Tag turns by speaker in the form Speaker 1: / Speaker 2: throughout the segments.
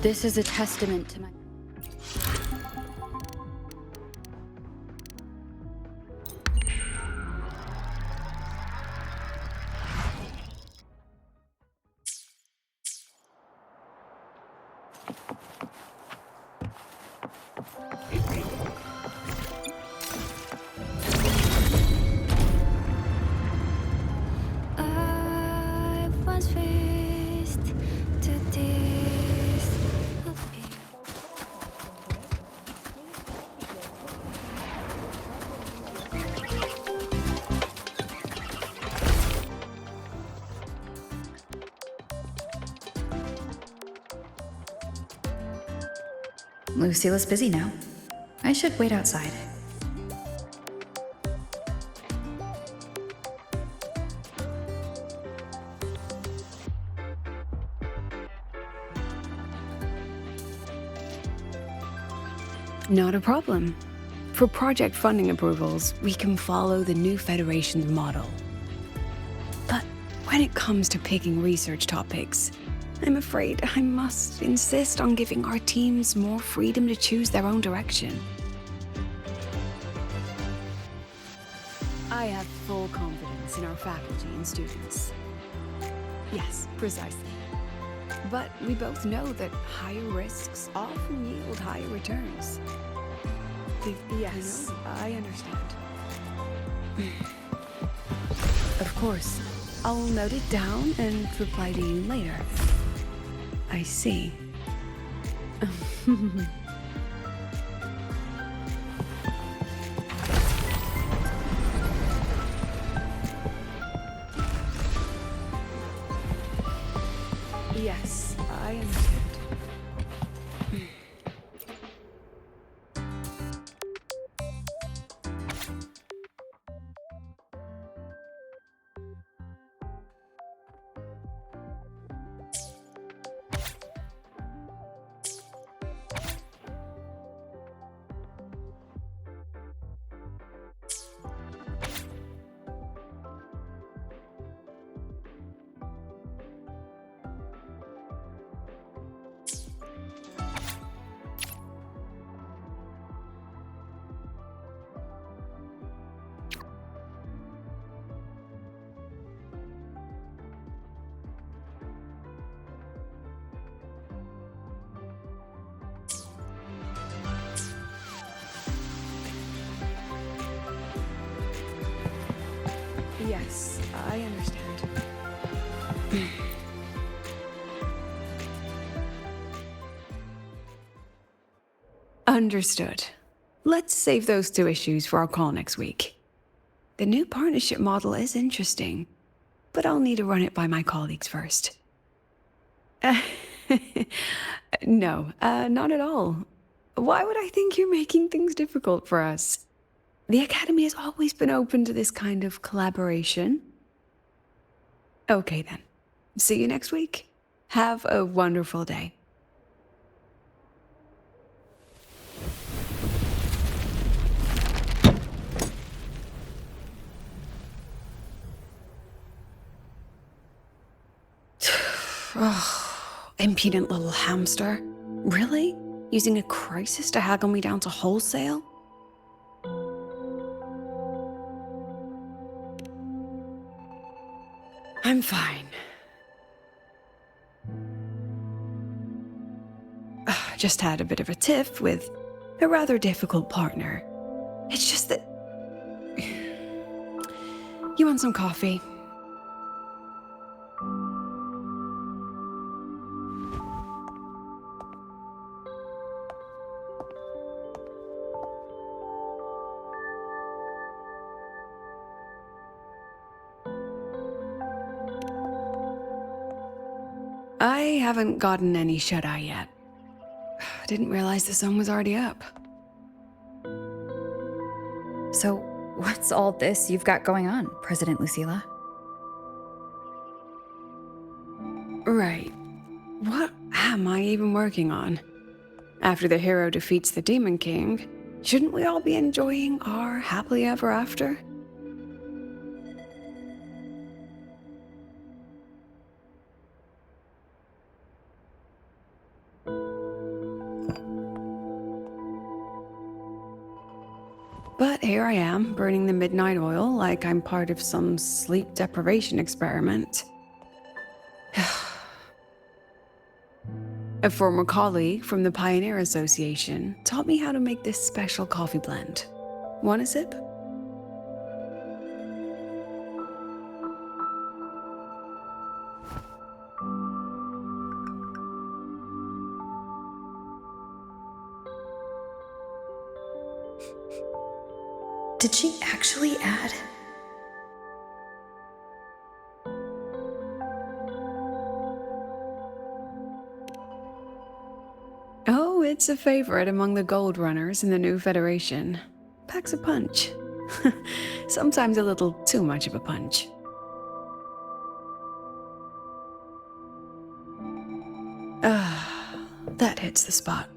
Speaker 1: This is a testament to my...
Speaker 2: I was faced to this.
Speaker 3: Lucilla's busy now. I should wait outside.
Speaker 4: Not a problem. For project funding approvals, we can follow the new Federation's model. But when it comes to picking research topics, I'm afraid I must insist on giving our teams more freedom to choose their own direction. I have full confidence in our faculty and students. Yes, precisely. But we both know that higher risks often yield higher returns. Yes, I understand. Of course. I'll note it down and reply to you later. I see. Yes, I understand. Yes, I understand. Understood. Let's save those two issues for our call next week. The new partnership model is interesting, but I'll need to run it by my colleagues first. No, not at all. Why would I think you're making things difficult for us? The Academy has always been open to this kind of collaboration. Okay then. See you next week. Have a wonderful day. Oh, impudent little hamster. Really? Using a crisis to haggle me down to wholesale? I'm fine. Just had a bit of a tiff with a rather difficult partner. It's just that... You want some coffee? I haven't gotten any shut-eye yet. Didn't realize the sun was already up.
Speaker 3: So, what's all this you've got going on, President Lucilla?
Speaker 4: Right. What am I even working on? After the hero defeats the Demon King, shouldn't we all be enjoying our happily ever after? But here I am, burning the midnight oil like I'm part of some sleep deprivation experiment. A former colleague from the Pioneer Association taught me how to make this special coffee blend. Want a sip?
Speaker 3: Did she actually add?
Speaker 4: Oh, it's a favorite among the gold runners in the new Federation. Packs a punch. Sometimes a little too much of a punch. That hits the spot.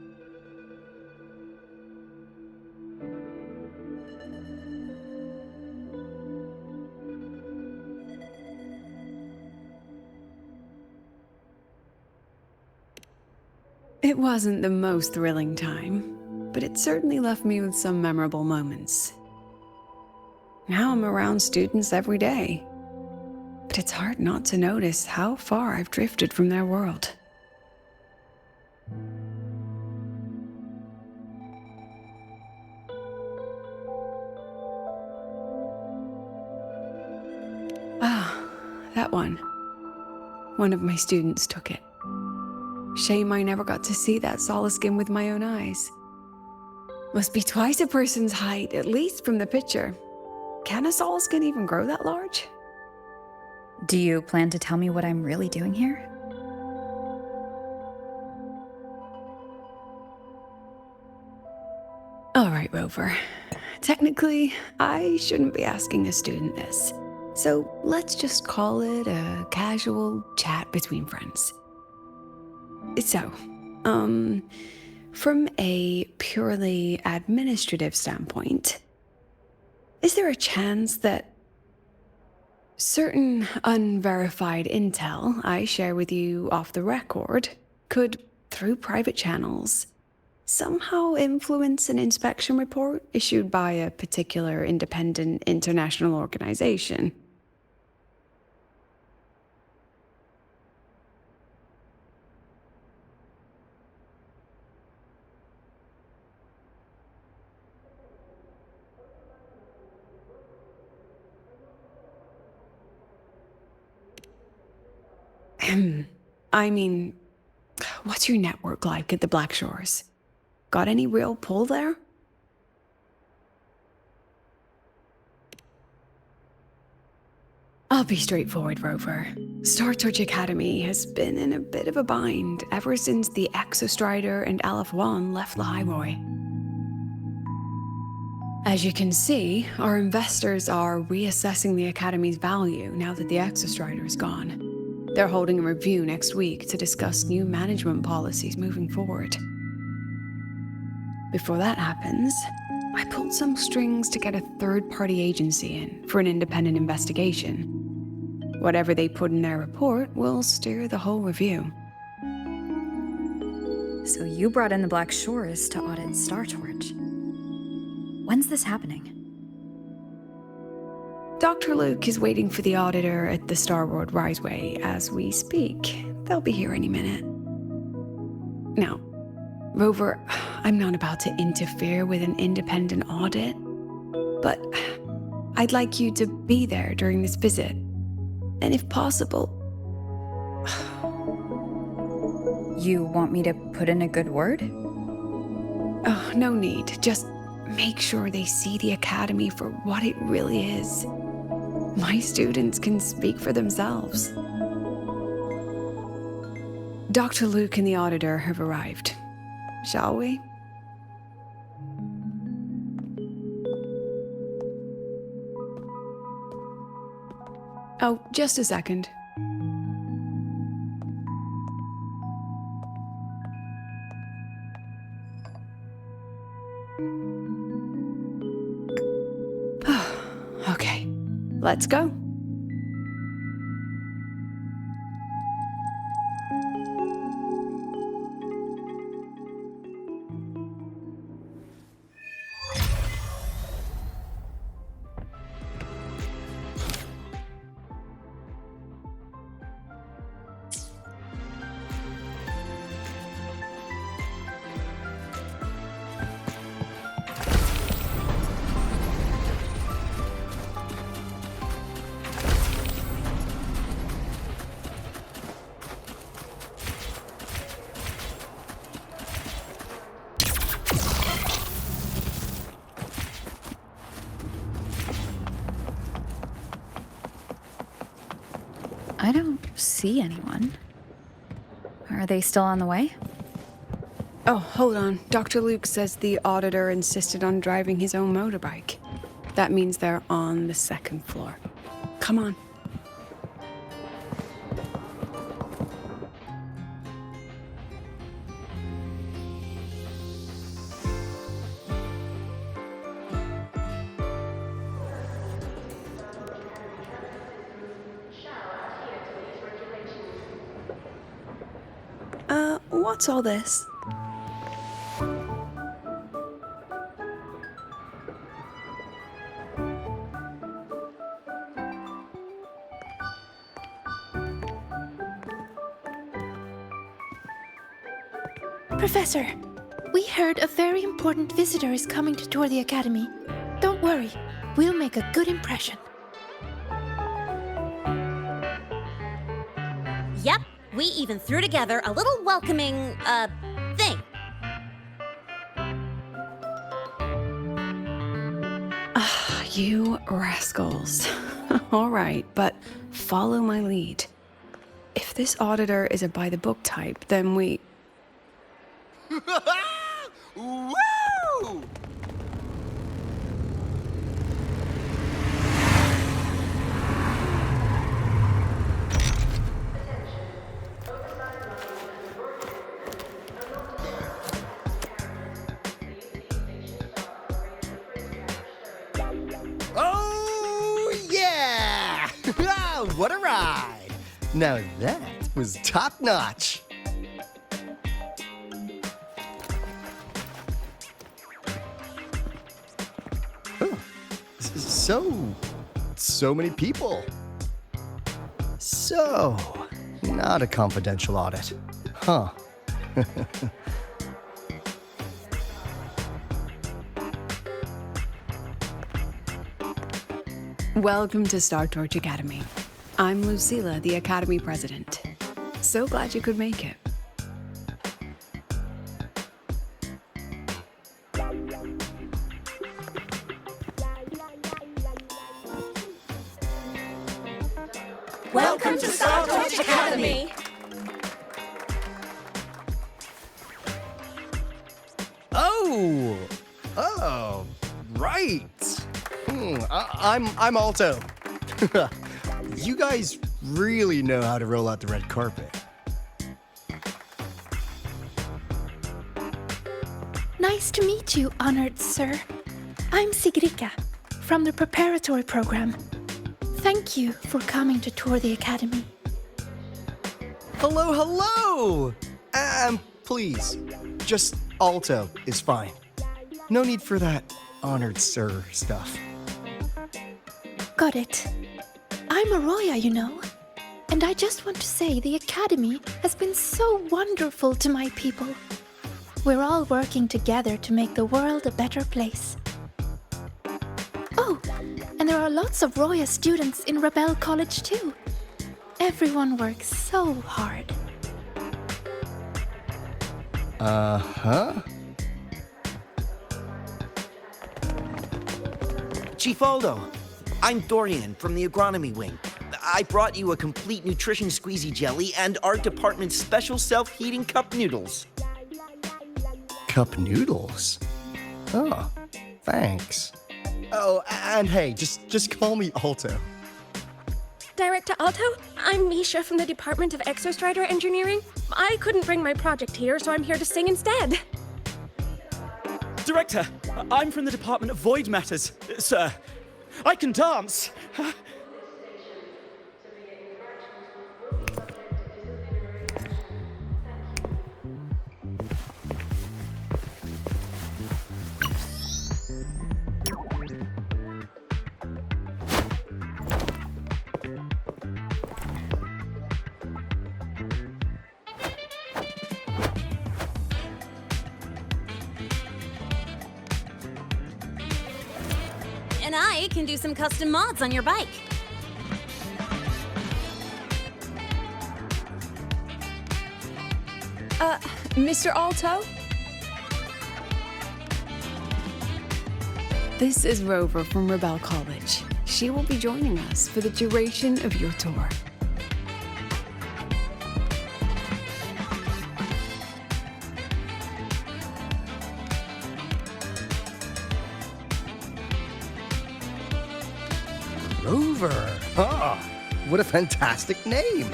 Speaker 4: It wasn't the most thrilling time, but it certainly left me with some memorable moments. Now I'm around students every day, but it's hard not to notice how far I've drifted from their world. That one. One of my students took it. Shame I never got to see that solace skin with my own eyes. Must be twice a person's height, at least from the picture. Can a solace skin even grow that large?
Speaker 3: Do you plan to tell me what I'm really doing here?
Speaker 4: All right, Rover. Technically, I shouldn't be asking a student this. So let's just call it a casual chat between friends. So, from a purely administrative standpoint, is there a chance that certain unverified intel I share with you off the record could, through private channels, somehow influence an inspection report issued by a particular independent international organization? I mean, what's your network like at the Black Shores? Got any real pull there? I'll be straightforward, Rover. Star Touch Academy has been in a bit of a bind ever since the Exostrider and Aleph One left Lahairoi. As you can see, our investors are reassessing the Academy's value now that the Exostrider is gone. They're holding a review next week to discuss new management policies moving forward. Before that happens, I pulled some strings to get a third-party agency in for an independent investigation. Whatever they put in their report will steer the whole review.
Speaker 3: So you brought in the Black Shores to audit Star Torch. When's this happening?
Speaker 4: Dr. Luke is waiting for the auditor at the Starworld Riseway as we speak. They'll be here any minute. Now, Rover, I'm not about to interfere with an independent audit, but I'd like you to be there during this visit. And if possible...
Speaker 3: You want me to put in a good word?
Speaker 4: Oh, no need. Just make sure they see the Academy for what it really is. My students can speak for themselves. Dr. Luke and the auditor have arrived. Shall we? Oh, just a second. Okay, let's go.
Speaker 3: I don't see anyone. Are they still on the way?
Speaker 4: Oh, hold on. Dr. Luke says the auditor insisted on driving his own motorbike. That means they're on the second floor. Come on. What's all this?
Speaker 1: Professor, we heard a very important visitor is coming to tour the Academy. Don't worry, we'll make a good impression.
Speaker 5: Yep, we even threw together a little welcoming, thing.
Speaker 4: You rascals. All right, but follow my lead. If this auditor is a by-the-book type, then we...
Speaker 6: Woo! Oh, yeah! What a ride! Now that was top-notch. So many people. So, not a confidential audit. Huh.
Speaker 4: Welcome to Star Torch Academy. I'm Lucilla, the Academy President. So glad you could make it.
Speaker 5: Welcome to Star Torch Academy!
Speaker 6: Oh, right. I'm Alto. You guys really know how to roll out the red carpet.
Speaker 1: Nice to meet you, honored sir. I'm Sigrika, from the preparatory program. Thank you for coming to tour the Academy.
Speaker 6: Hello! Please, just Alto is fine. No need for that honored sir stuff.
Speaker 1: Got it. I'm Arroya, you know. And I just want to say the Academy has been so wonderful to my people. We're all working together to make the world a better place. Oh, and there are lots of Roya students in Rebel College too. Everyone works so hard.
Speaker 6: Uh-huh.
Speaker 7: Chief Aldo, I'm Dorian from the Agronomy Wing. I brought you a complete nutrition squeezy jelly and our department's special self-heating cup noodles.
Speaker 6: Cup noodles? Oh, thanks. Oh, and hey, just call me Alto.
Speaker 8: Director Alto, I'm Misha from the Department of Exostrider Engineering. I couldn't bring my project here, so I'm here to sing instead.
Speaker 9: Director, I'm from the Department of Void Matters, sir. I can dance.
Speaker 5: And I can do some custom mods on your bike.
Speaker 4: Mr. Alto? This is Rover from Rebel College. She will be joining us for the duration of your tour.
Speaker 6: Rover. Ah, what a fantastic name.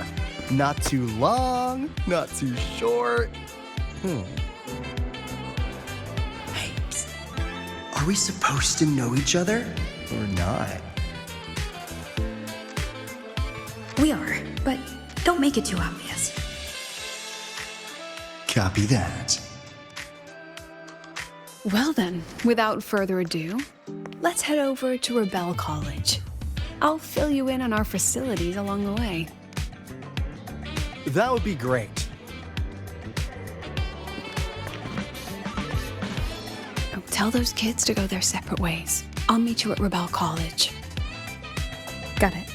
Speaker 6: Not too long, not too short. Hey, are we supposed to know each other or not?
Speaker 3: We are, but don't make it too obvious.
Speaker 6: Copy that.
Speaker 4: Well then, without further ado, let's head over to Rebel College. I'll fill you in on our facilities along the way.
Speaker 6: That would be great.
Speaker 4: Oh, tell those kids to go their separate ways. I'll meet you at Rebel College.
Speaker 3: Got it.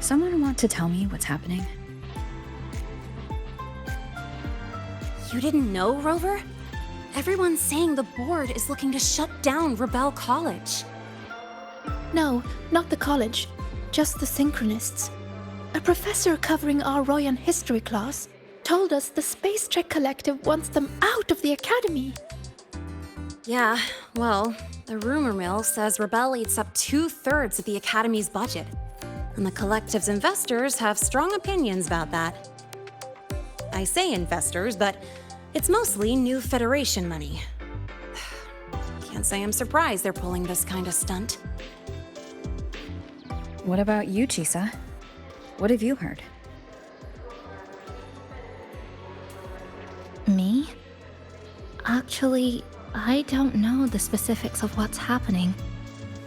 Speaker 3: Someone want to tell me what's happening?
Speaker 5: You didn't know, Rover? Everyone's saying the board is looking to shut down Rebel College.
Speaker 1: No, not the college, just the Synchronists. A professor covering our Royan history class told us the Space Trek Collective wants them out of the academy.
Speaker 5: Yeah, well, the rumor mill says Rebel eats up 2/3 of the academy's budget. And the collective's investors have strong opinions about that. I say investors, but it's mostly new Federation money. Can't say I'm surprised they're pulling this kind of stunt.
Speaker 3: What about you, Chisa? What have you heard?
Speaker 1: Me? Actually, I don't know the specifics of what's happening.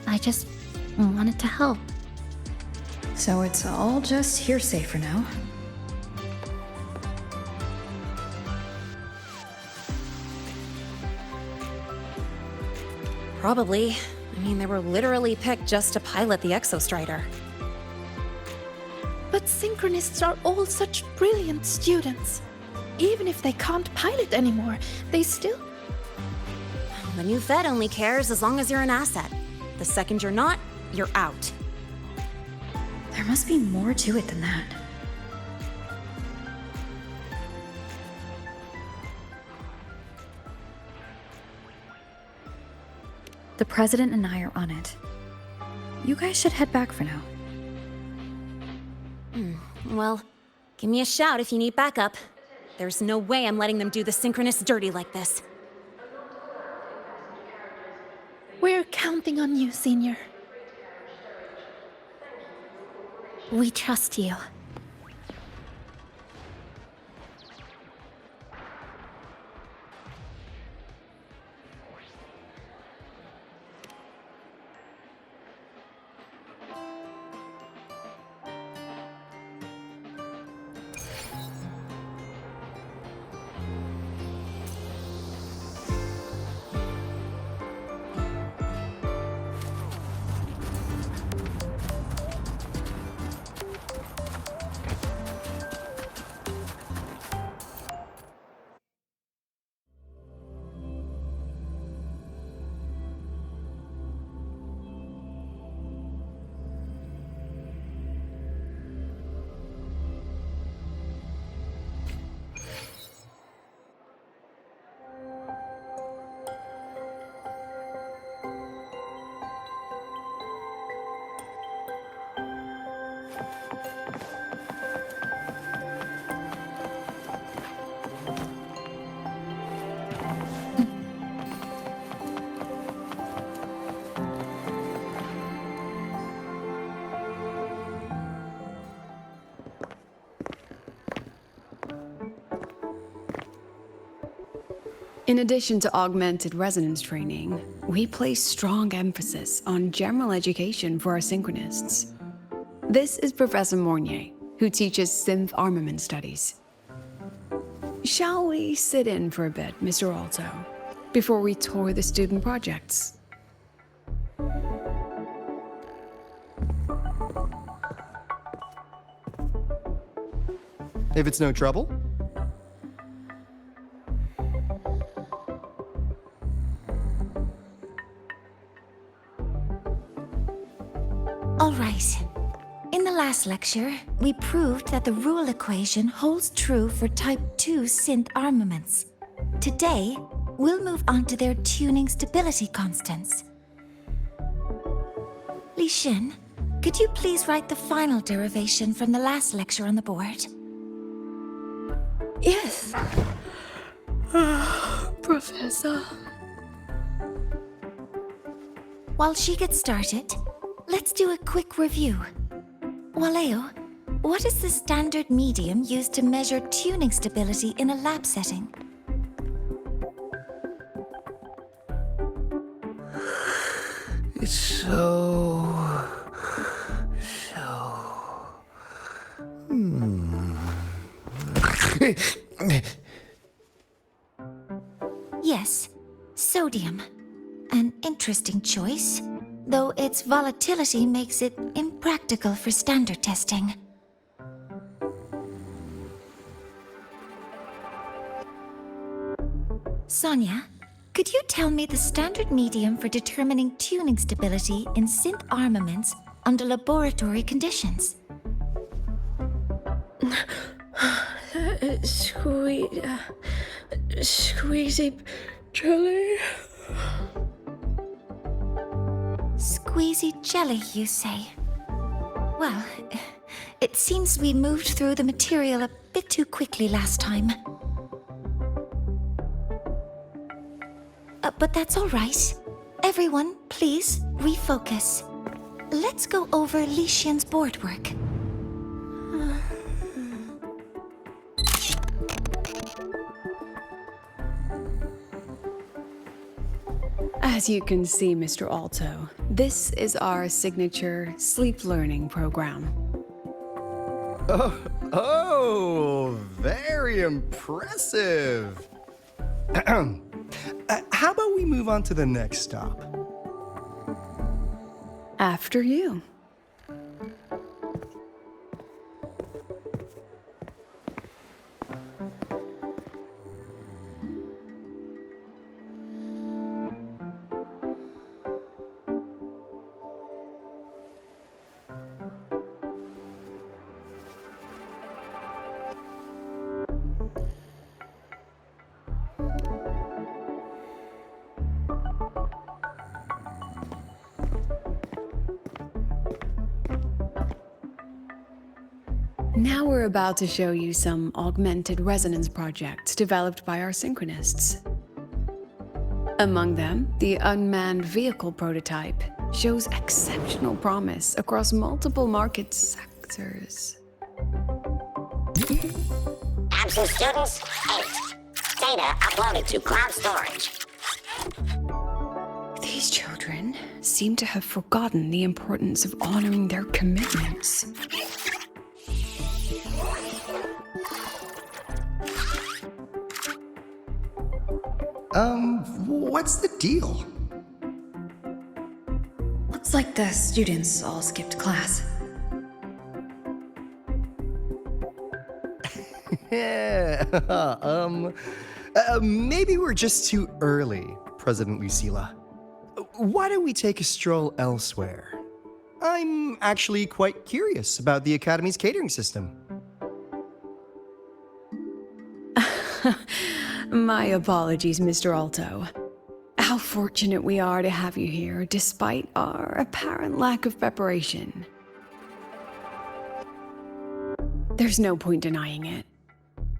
Speaker 1: I just wanted to help.
Speaker 3: So it's all just hearsay for now.
Speaker 5: Probably. I mean, they were literally picked just to pilot the Exostrider.
Speaker 1: But Synchronists are all such brilliant students. Even if they can't pilot anymore, they still...
Speaker 5: The new Fed only cares as long as you're an asset. The second you're not, you're out.
Speaker 3: There must be more to it than that. The President and I are on it. You guys should head back for now.
Speaker 5: Well, give me a shout if you need backup. There's no way I'm letting them do the synchronous dirty like this.
Speaker 1: We're counting on you, Senior. We trust you.
Speaker 4: In addition to augmented resonance training, we place strong emphasis on general education for our synchronists. This is Professor Mornier, who teaches synth armament studies. Shall we sit in for a bit, Mr. Alto, before we tour the student projects?
Speaker 6: If it's no trouble.
Speaker 10: All right. In the last lecture, we proved that the rule equation holds true for Type 2 synth armaments. Today, we'll move on to their tuning stability constants. Li Xin, could you please write the final derivation from the last lecture on the board?
Speaker 4: Yes. Professor.
Speaker 10: While she gets started, let's do a quick review. Waleo, what is the standard medium used to measure tuning stability in a lab setting?
Speaker 11: It's so...
Speaker 10: Yes, sodium. An interesting choice, though its volatility makes it impractical for standard testing. Sonia, could you tell me the standard medium for determining tuning stability in synth armaments under laboratory conditions?
Speaker 8: Squeezy jelly.
Speaker 10: Squeezy jelly, you say? Well, it seems we moved through the material a bit too quickly last time. But that's all right. Everyone, please refocus. Let's go over Li Xian's board work.
Speaker 4: As you can see, Mr. Alto, this is our signature sleep learning program.
Speaker 6: Oh, very impressive. How about we move on to the next stop?
Speaker 4: After you. Now we're about to show you some augmented resonance projects developed by our synchronists. Among them, the unmanned vehicle prototype shows exceptional promise across multiple market sectors.
Speaker 12: Absent students, 8. Data uploaded to cloud storage.
Speaker 4: These children seem to have forgotten the importance of honoring their commitments.
Speaker 6: What's the deal?
Speaker 3: Looks like the students all skipped class.
Speaker 6: Yeah, maybe we're just too early, President Lucilla. Why don't we take a stroll elsewhere? I'm actually quite curious about the Academy's catering system.
Speaker 4: My apologies, Mr. Alto. How fortunate we are to have you here, despite our apparent lack of preparation. There's no point denying it.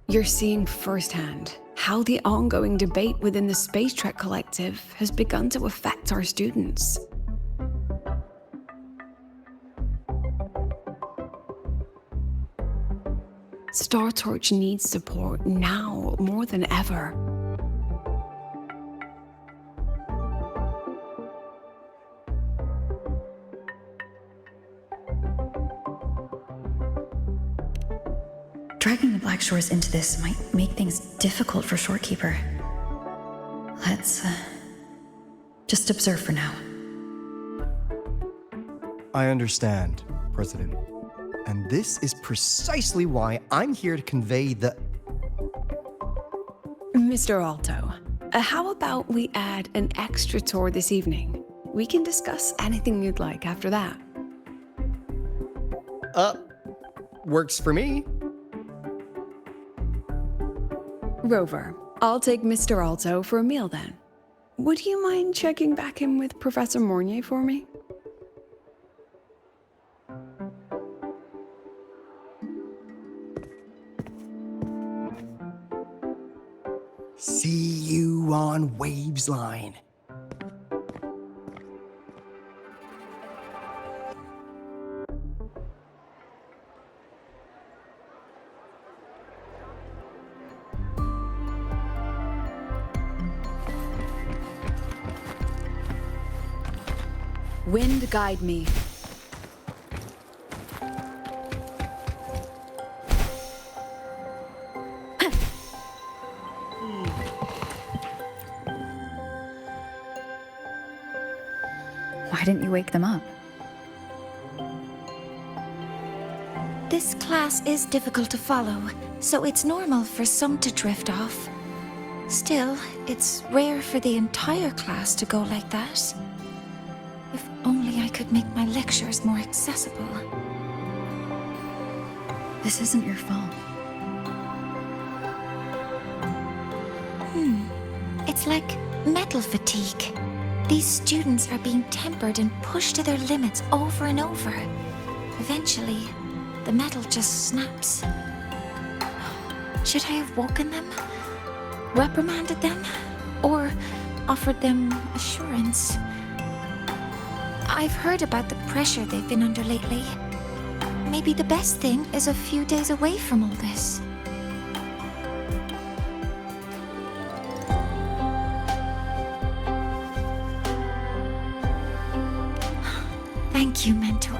Speaker 4: You're seeing firsthand how the ongoing debate within the Space Trek Collective has begun to affect our students. Star Torch needs support now more than ever.
Speaker 3: Dragging the Black Shores into this might make things difficult for Shorekeeper. Let's, just observe for now.
Speaker 6: I understand, President. And this is precisely why I'm here to convey the...
Speaker 4: Mr. Alto, how about we add an extra tour this evening? We can discuss anything you'd like after that.
Speaker 6: Works for me.
Speaker 4: Rover, I'll take Mr. Alto for a meal then. Would you mind checking back in with Professor Mornier for me?
Speaker 6: See you on Waves Line.
Speaker 3: Wind guide me. Why didn't you wake them up?
Speaker 10: This class is difficult to follow, so it's normal for some to drift off. Still, it's rare for the entire class to go like that. If only I could make my lectures more accessible.
Speaker 3: This isn't your fault.
Speaker 10: It's like metal fatigue. These students are being tempered and pushed to their limits over and over. Eventually, the metal just snaps. Should I have woken them? Reprimanded them? Or offered them assurance? I've heard about the pressure they've been under lately. Maybe the best thing is a few days away from all this. Thank you, Mentor.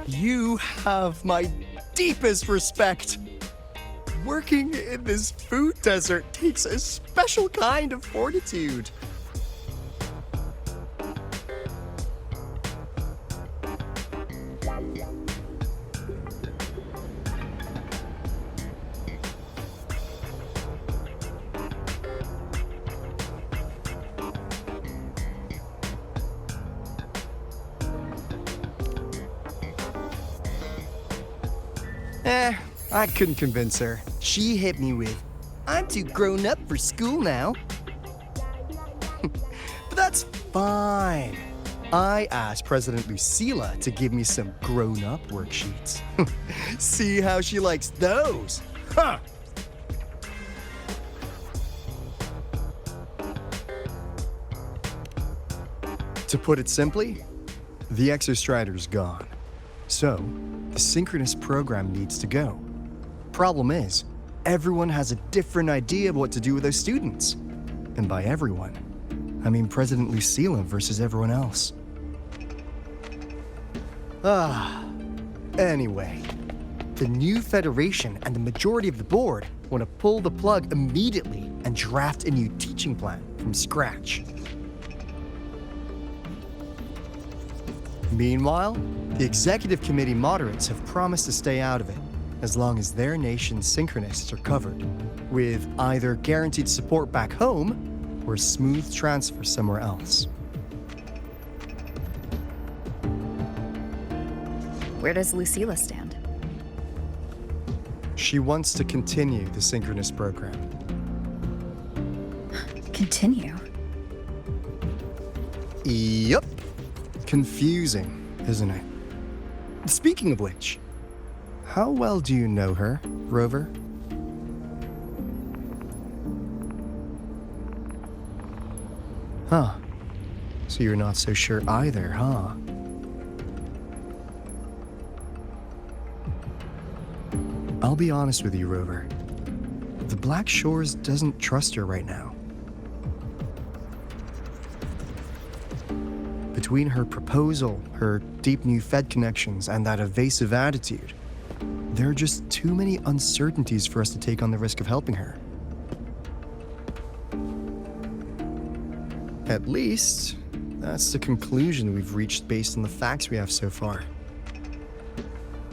Speaker 6: You have my deepest respect. Working in this food desert takes a special kind of fortitude. I couldn't convince her. She hit me with, "I'm too grown up for school now." But that's fine. I asked President Lucilla to give me some grown-up worksheets. See how she likes those? Huh! To put it simply, the Exostrider's gone. So, the synchronous program needs to go. Problem is, everyone has a different idea of what to do with those students. And by everyone, I mean President Lucilla versus everyone else. Anyway, the new Federation and the majority of the board want to pull the plug immediately and draft a new teaching plan from scratch. Meanwhile, the executive committee moderates have promised to stay out of it, as long as their nation's synchronists are covered, with either guaranteed support back home or a smooth transfer somewhere else.
Speaker 3: Where does Lucilla stand?
Speaker 6: She wants to continue the synchronous program.
Speaker 3: Continue?
Speaker 6: Yup. Confusing, isn't it? Speaking of which, how well do you know her, Rover? Huh. So you're not so sure either, huh? I'll be honest with you, Rover. The Black Shores doesn't trust her right now. Between her proposal, her deep new Fed connections, and that evasive attitude, there are just too many uncertainties for us to take on the risk of helping her. At least, that's the conclusion we've reached based on the facts we have so far.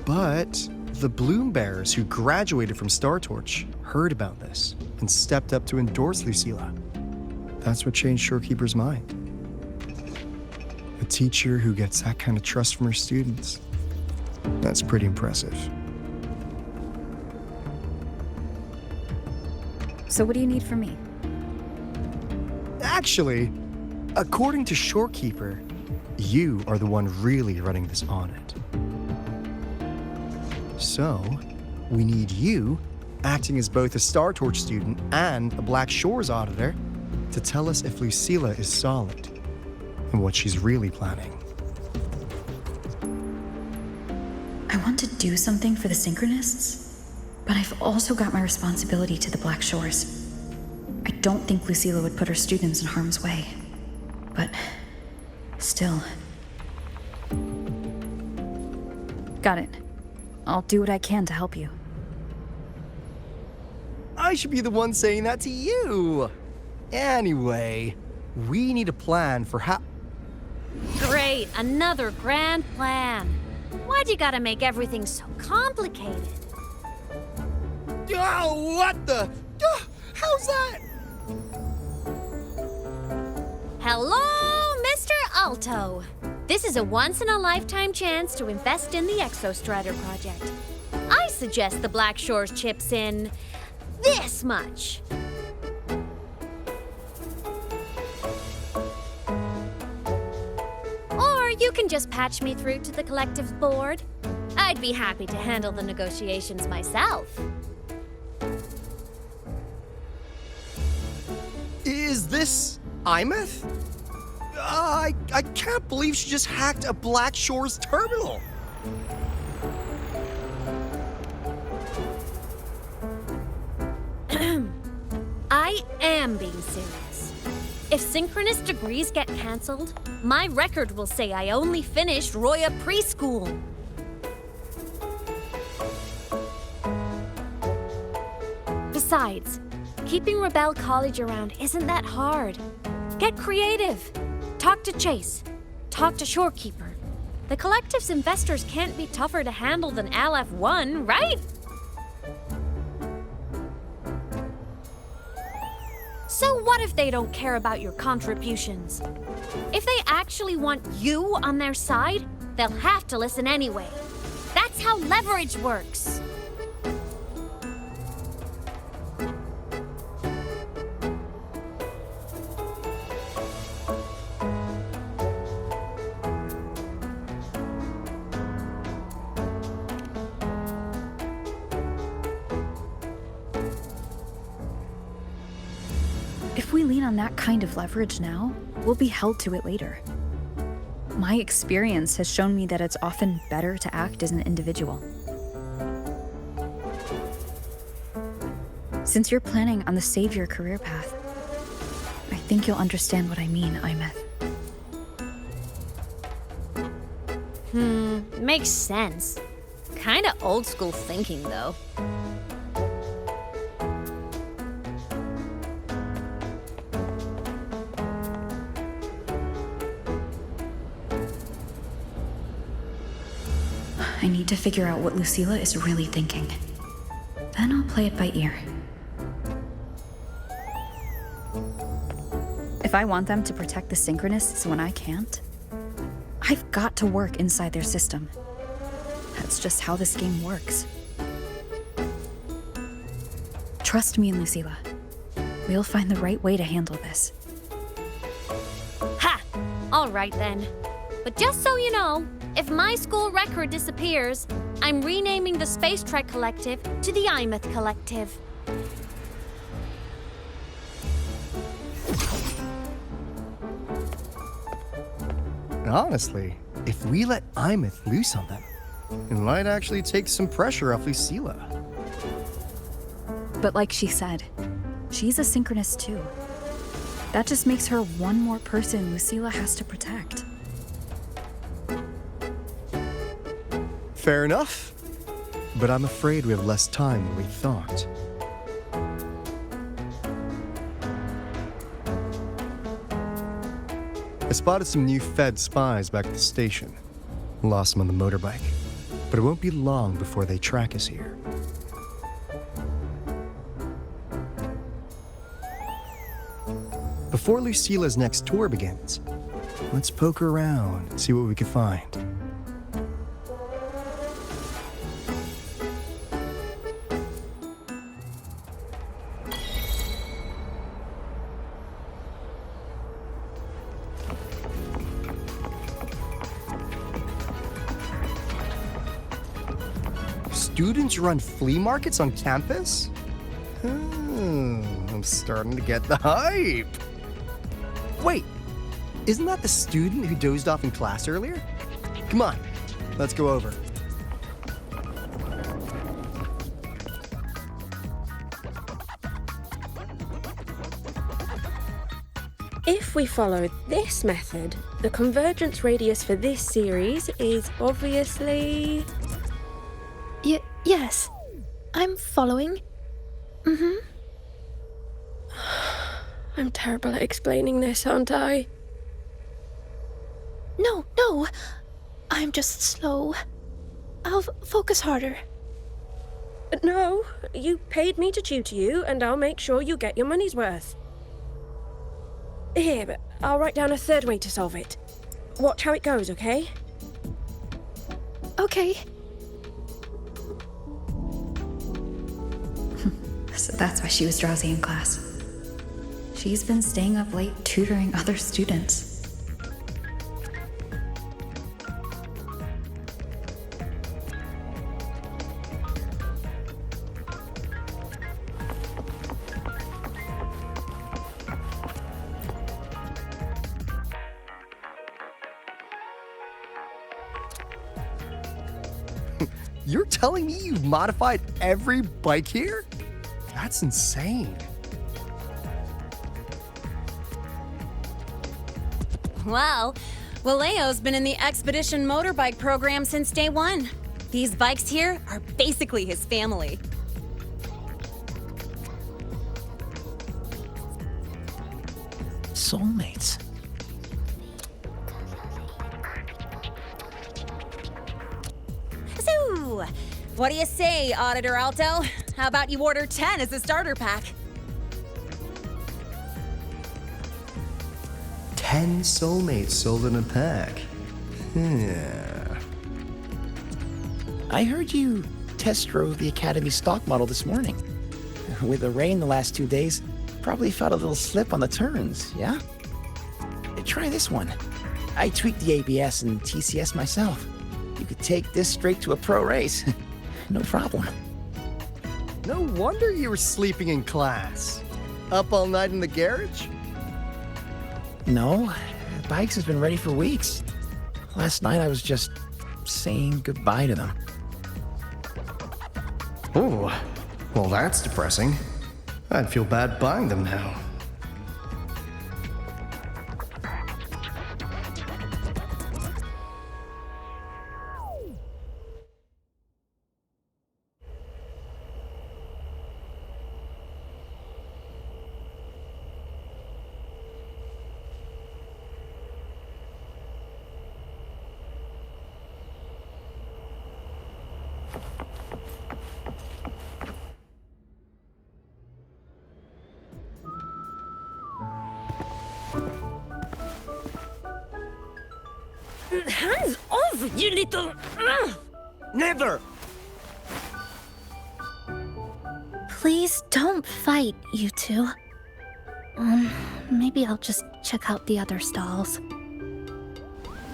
Speaker 6: But the Bloom Bearers who graduated from Star Torch heard about this and stepped up to endorse Lucilla. That's what changed Shorekeeper's mind. A teacher who gets that kind of trust from her students. That's pretty impressive.
Speaker 3: So what do you need from me?
Speaker 6: Actually, according to Shorekeeper, you are the one really running this audit. So, we need you, acting as both a Star Torch student and a Black Shores auditor, to tell us if Lucilla is solid and what she's really planning.
Speaker 3: I want to do something for the Synchronists, but I've also got my responsibility to the Black Shores. I don't think Lucilla would put her students in harm's way, but still. Got it. I'll do what I can to help you.
Speaker 6: I should be the one saying that to you. Anyway, we need a plan for how...
Speaker 5: Great, another grand plan. Why'd you gotta make everything so complicated?
Speaker 6: Oh, what the... how's that?
Speaker 5: Hello, Mr. Alto. This is a once-in-a-lifetime chance to invest in the Exostrider project. I suggest the Black Shores chips in this much. Or you can just patch me through to the collective's board. I'd be happy to handle the negotiations myself.
Speaker 6: Is this Imeth? I can't believe she just hacked a Black Shores terminal.
Speaker 5: I am being serious. If synchronous degrees get cancelled, my record will say I only finished Roya preschool.
Speaker 13: Besides, keeping Rebel College around isn't that hard. Get creative. Talk to Chase. Talk to Shorekeeper. The Collective's investors can't be tougher to handle than LF1, right? So what if they don't care about your contributions? If they actually want you on their side, they'll have to listen anyway. That's how leverage works.
Speaker 3: If we lean on that kind of leverage now, we'll be held to it later. My experience has shown me that it's often better to act as an individual. Since you're planning on the savior career path, I think you'll understand what I mean, Imeth.
Speaker 13: Makes sense. Kinda old school thinking, though.
Speaker 3: I need to figure out what Lucilla is really thinking. Then I'll play it by ear. If I want them to protect the Synchronists when I can't, I've got to work inside their system. That's just how this game works. Trust me, Lucilla. We'll find the right way to handle this.
Speaker 13: Ha! All right then. But just so you know, if my school record disappears, I'm renaming the Space Trek Collective to the Imeth Collective.
Speaker 6: Honestly, if we let Imeth loose on them, it might actually take some pressure off Lucilla.
Speaker 3: But like she said, she's a Synchronist too. That just makes her one more person Lucilla has to protect.
Speaker 6: Fair enough. But I'm afraid we have less time than we thought. I spotted some new Fed spies back at the station. Lost them on the motorbike. But it won't be long before they track us here. Before Lucilla's next tour begins, let's poke around and see what we can find. Students run flea markets on campus? I'm starting to get the hype. Wait, isn't that the student who dozed off in class earlier? Come on, let's go over.
Speaker 8: If we follow this method, the convergence radius for this series is obviously...
Speaker 1: Yes, I'm following.
Speaker 8: I'm terrible at explaining this, aren't I?
Speaker 1: No, I'm just slow. I'll focus harder.
Speaker 8: No, you paid me to tutor you, and I'll make sure you get your money's worth. Here, but I'll write down a third way to solve it. Watch how it goes, okay?
Speaker 1: Okay.
Speaker 3: So that's why she was drowsy in class. She's been staying up late tutoring other students.
Speaker 6: You're telling me you've modified every bike here? That's insane.
Speaker 5: Well, Waleo's been in the Expedition motorbike program since day one. These bikes here are basically his family.
Speaker 11: soulmates.
Speaker 5: So, what do you say, Auditor Alto? How about you order 10 as a starter pack?
Speaker 6: 10 soulmates sold in a pack.
Speaker 11: I heard you test drove the Academy stock model this morning. With the rain the last 2 days, probably felt a little slip on the turns, yeah? Try this one. I tweaked the ABS and TCS myself. You could take this straight to a pro race. No problem.
Speaker 6: No wonder you were sleeping in class. Up all night in the garage?
Speaker 11: No, bikes has been ready for weeks. Last night I was just saying goodbye to them.
Speaker 6: Oh, well that's depressing. I'd feel bad buying them now.
Speaker 8: Hands off, you little...
Speaker 7: Never!
Speaker 1: Please don't fight, you two. Maybe I'll just check out the other stalls.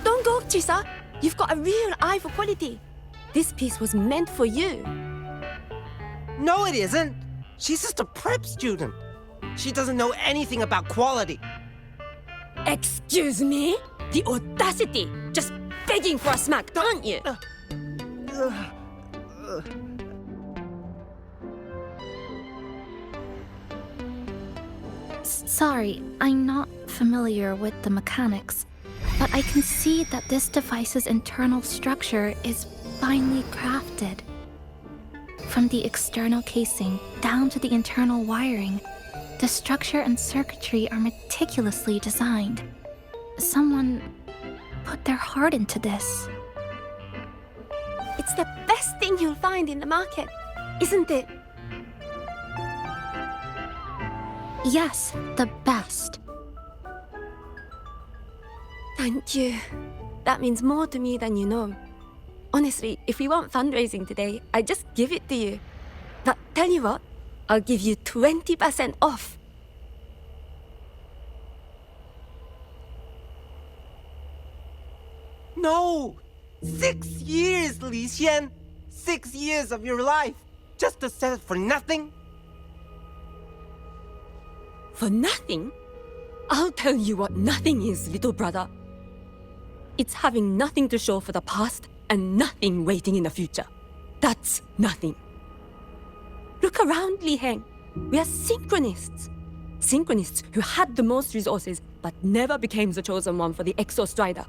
Speaker 8: Don't go, Chisa. You've got a real eye for quality. This piece was meant for you.
Speaker 14: No, it isn't. She's just a prep student. She doesn't know anything about quality.
Speaker 8: Excuse me? The audacity! Just begging for a smack, aren't you?
Speaker 1: Sorry, I'm not familiar with the mechanics, but I can see that this device's internal structure is finely crafted. From the external casing down to the internal wiring, the structure and circuitry are meticulously designed. Someone put their heart into this.
Speaker 8: It's the best thing you'll find in the market, isn't it?
Speaker 1: Yes, the best.
Speaker 8: Thank you. That means more to me than you know. Honestly, if we want fundraising today, I'd just give it to you. But tell you what, I'll give you 20% off.
Speaker 14: No! 6 years, Li Xian! 6 years of your life! Just to sell it for nothing?
Speaker 8: For nothing? I'll tell you what nothing is, little brother. It's having nothing to show for the past and nothing waiting in the future. That's nothing. Look around, Li Heng. We are synchronists. Synchronists who had the most resources but never became the chosen one for the Exo Strider.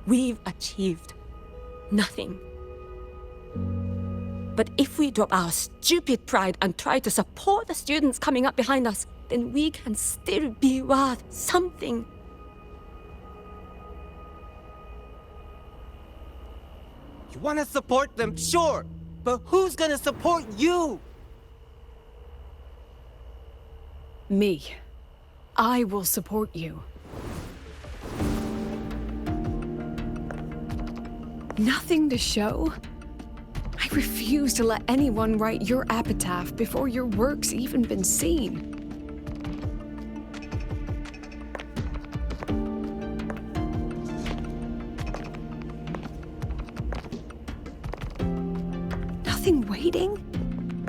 Speaker 8: We've achieved nothing. But if we drop our stupid pride and try to support the students coming up behind us, then we can still be worth something.
Speaker 14: You want to support them, sure, but who's gonna support you?
Speaker 4: Me. I will support you. Nothing to show? I refuse to let anyone write your epitaph before your work's even been seen. Nothing waiting?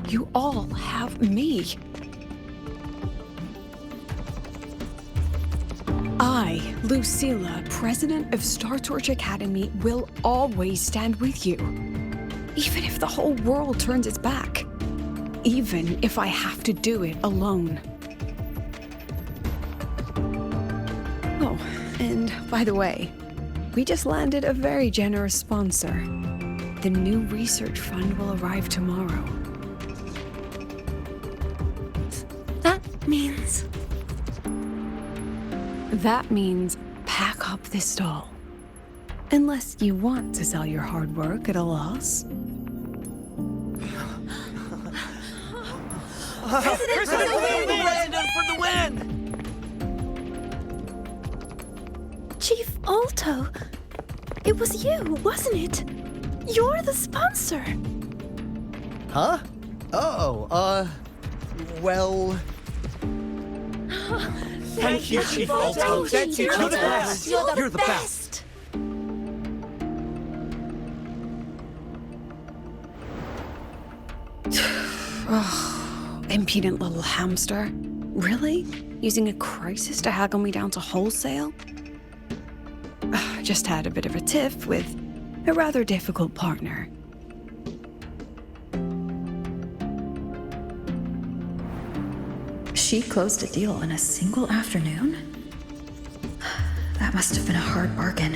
Speaker 4: You all have me. I, Lucilla, president of Star Torch Academy, will always stand with you. Even if the whole world turns its back. Even if I have to do it alone. Oh, and by the way, we just landed a very generous sponsor. The new research fund will arrive tomorrow.
Speaker 8: That means...
Speaker 4: That means pack up this stall. Unless you want to sell your hard work at a loss.
Speaker 7: President for the win!
Speaker 1: Chief Alto, it was you, wasn't it? You're the sponsor.
Speaker 6: Huh? Oh, well...
Speaker 9: Thank you, Chief Alto.
Speaker 10: Thank you.
Speaker 9: You're the best.
Speaker 10: You're the best.
Speaker 4: Impudent little hamster. Really? Using a crisis to haggle me down to wholesale? Just had a bit of a tiff with a rather difficult partner.
Speaker 3: She closed a deal in a single afternoon? That must have been a hard bargain.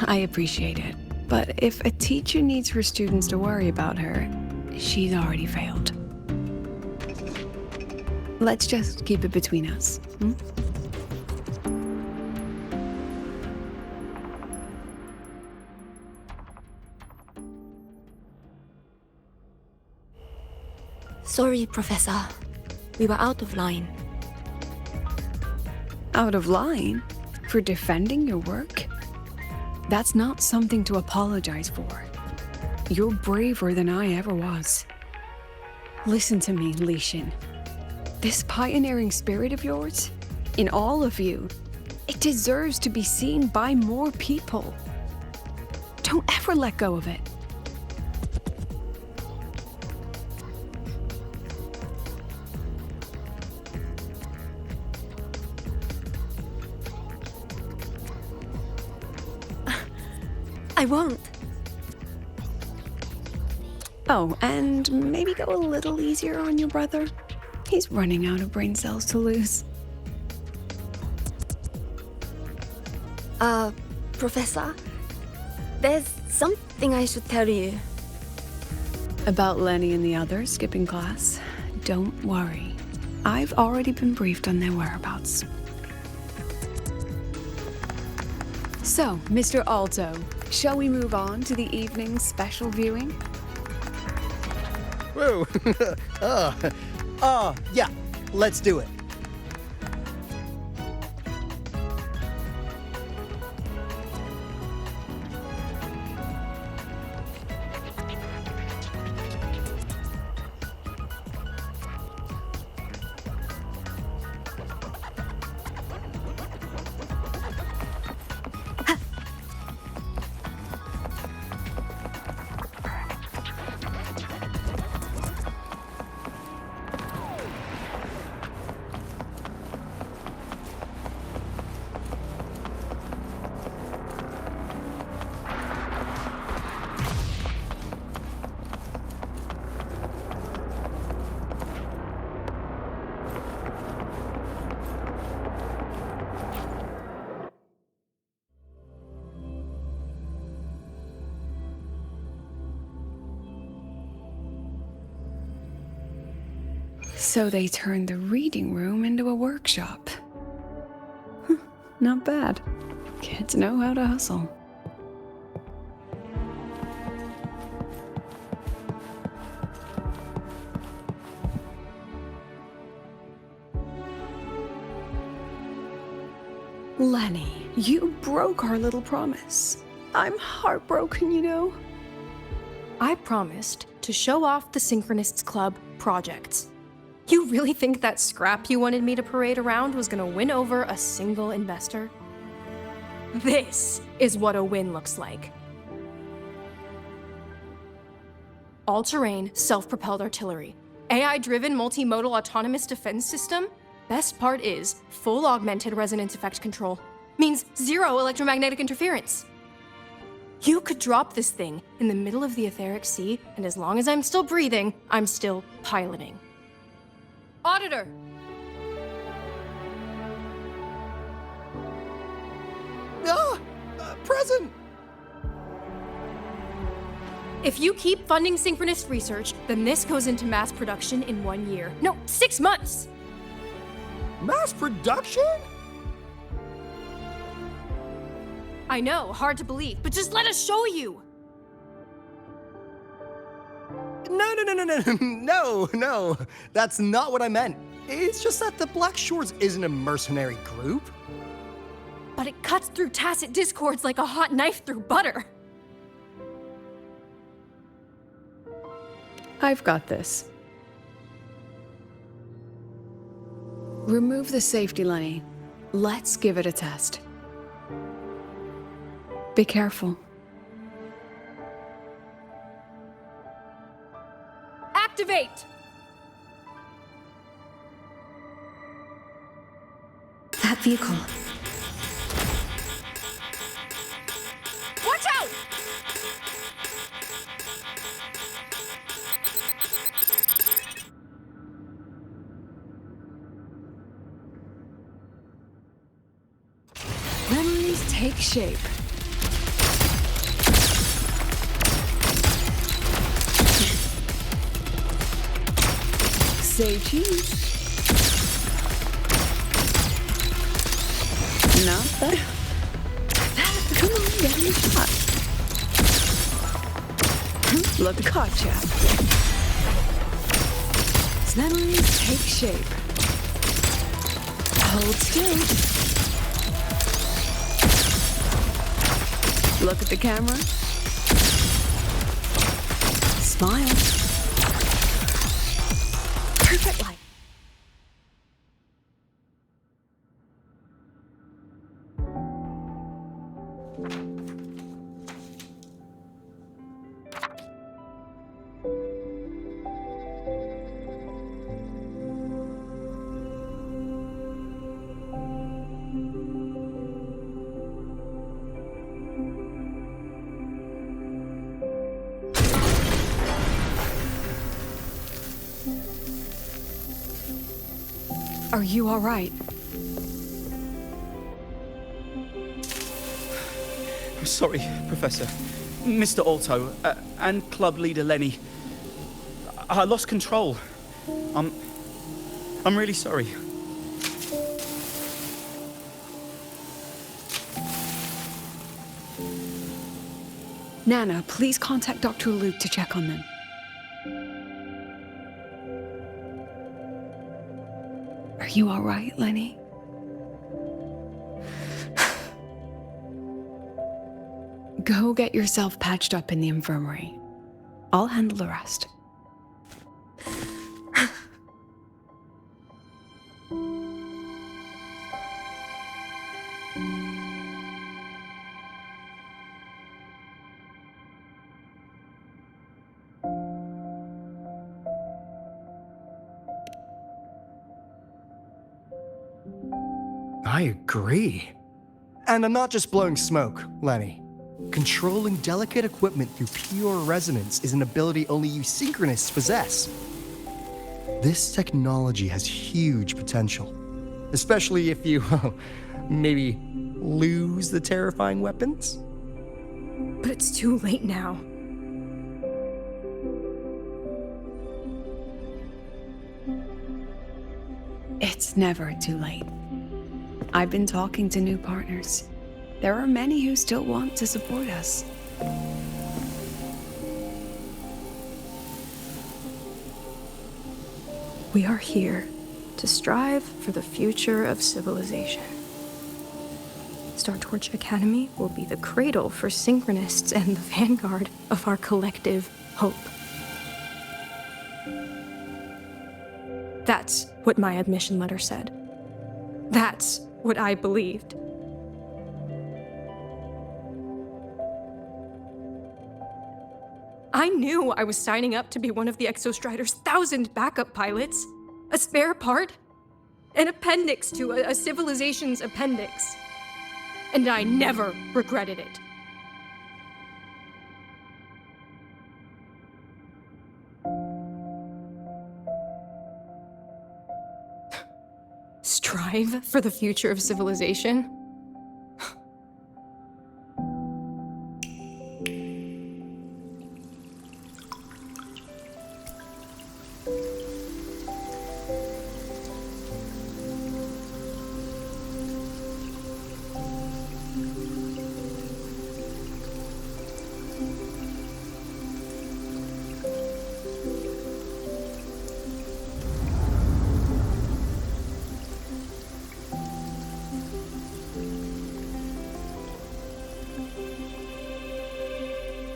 Speaker 4: I appreciate it, but if a teacher needs her students to worry about her, she's already failed. Let's just keep it between us.
Speaker 8: Sorry, Professor. We were out of line.
Speaker 4: Out of line? For defending your work? That's not something to apologize for. You're braver than I ever was. Listen to me, Li Xin. This pioneering spirit of yours, in all of you, it deserves to be seen by more people. Don't ever let go of it.
Speaker 8: I won't.
Speaker 4: Oh, and maybe go a little easier on your brother. He's running out of brain cells to lose.
Speaker 8: Professor, there's something I should tell you.
Speaker 4: About Lenny and the others skipping class? Don't worry. I've already been briefed on their whereabouts. So, Mr. Alto, shall we move on to the evening's special viewing?
Speaker 6: Whoa. Yeah, let's do it.
Speaker 4: So they turned the reading room into a workshop. Not bad. Kids know how to hustle. Lenny, you broke our little promise. I'm heartbroken, you know.
Speaker 15: I promised to show off the Synchronists Club projects. You really think that scrap you wanted me to parade around was gonna win over a single investor? This is what a win looks like. All-terrain, self-propelled artillery. AI-driven multimodal autonomous defense system? Best part is, full augmented resonance effect control. Means zero electromagnetic interference. You could drop this thing in the middle of the etheric sea, and as long as I'm still breathing, I'm still piloting. Auditor!
Speaker 6: present!
Speaker 15: If you keep funding synchronous research, then this goes into mass production in 1 year. No, 6 months!
Speaker 6: Mass production?
Speaker 15: I know, hard to believe, but just let us show you!
Speaker 6: No, that's not what I meant. It's just that the Black Shores isn't a mercenary group.
Speaker 15: But it cuts through tacit discords like a hot knife through butter.
Speaker 4: I've got this. Remove the safety, Lenny. Let's give it a test. Be careful.
Speaker 15: Activate!
Speaker 3: That vehicle.
Speaker 15: Watch out!
Speaker 4: Memories take shape. Say cheese. Not that. Come on, get in the shot. Love the car chat. Memories take shape. Hold still. Look at the camera. Smile. Perfect light. Are you all right?
Speaker 9: I'm sorry, Professor. Mr. Alto, and club leader Lenny. I lost control. I'm really sorry.
Speaker 4: Nana, please contact Dr. Luke to check on them. Are you all right, Lenny? Go get yourself patched up in the infirmary. I'll handle the rest.
Speaker 6: I agree. And I'm not just blowing smoke, Lenny. Controlling delicate equipment through pure resonance is an ability only you synchronists possess. This technology has huge potential, especially if you, maybe lose the terrifying weapons.
Speaker 15: But it's too late now.
Speaker 4: It's never too late. I've been talking to new partners. There are many who still want to support us.
Speaker 15: We are here to strive for the future of civilization. Startorch Academy will be the cradle for synchronists and the vanguard of our collective hope. That's what my admission letter said. That's what I believed. I knew I was signing up to be one of the Exostrider's 1,000 backup pilots. A spare part. An appendix to a civilization's appendix. And I never regretted it. Strive for the future of civilization?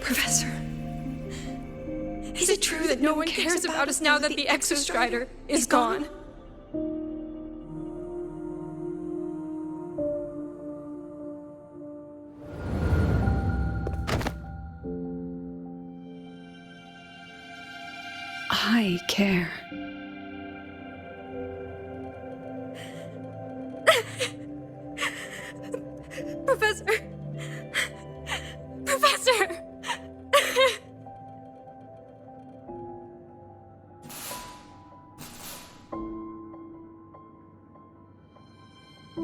Speaker 15: Professor, is it true that no one cares about us now that the Exostrider is gone?
Speaker 4: I care.
Speaker 15: Professor! Professor!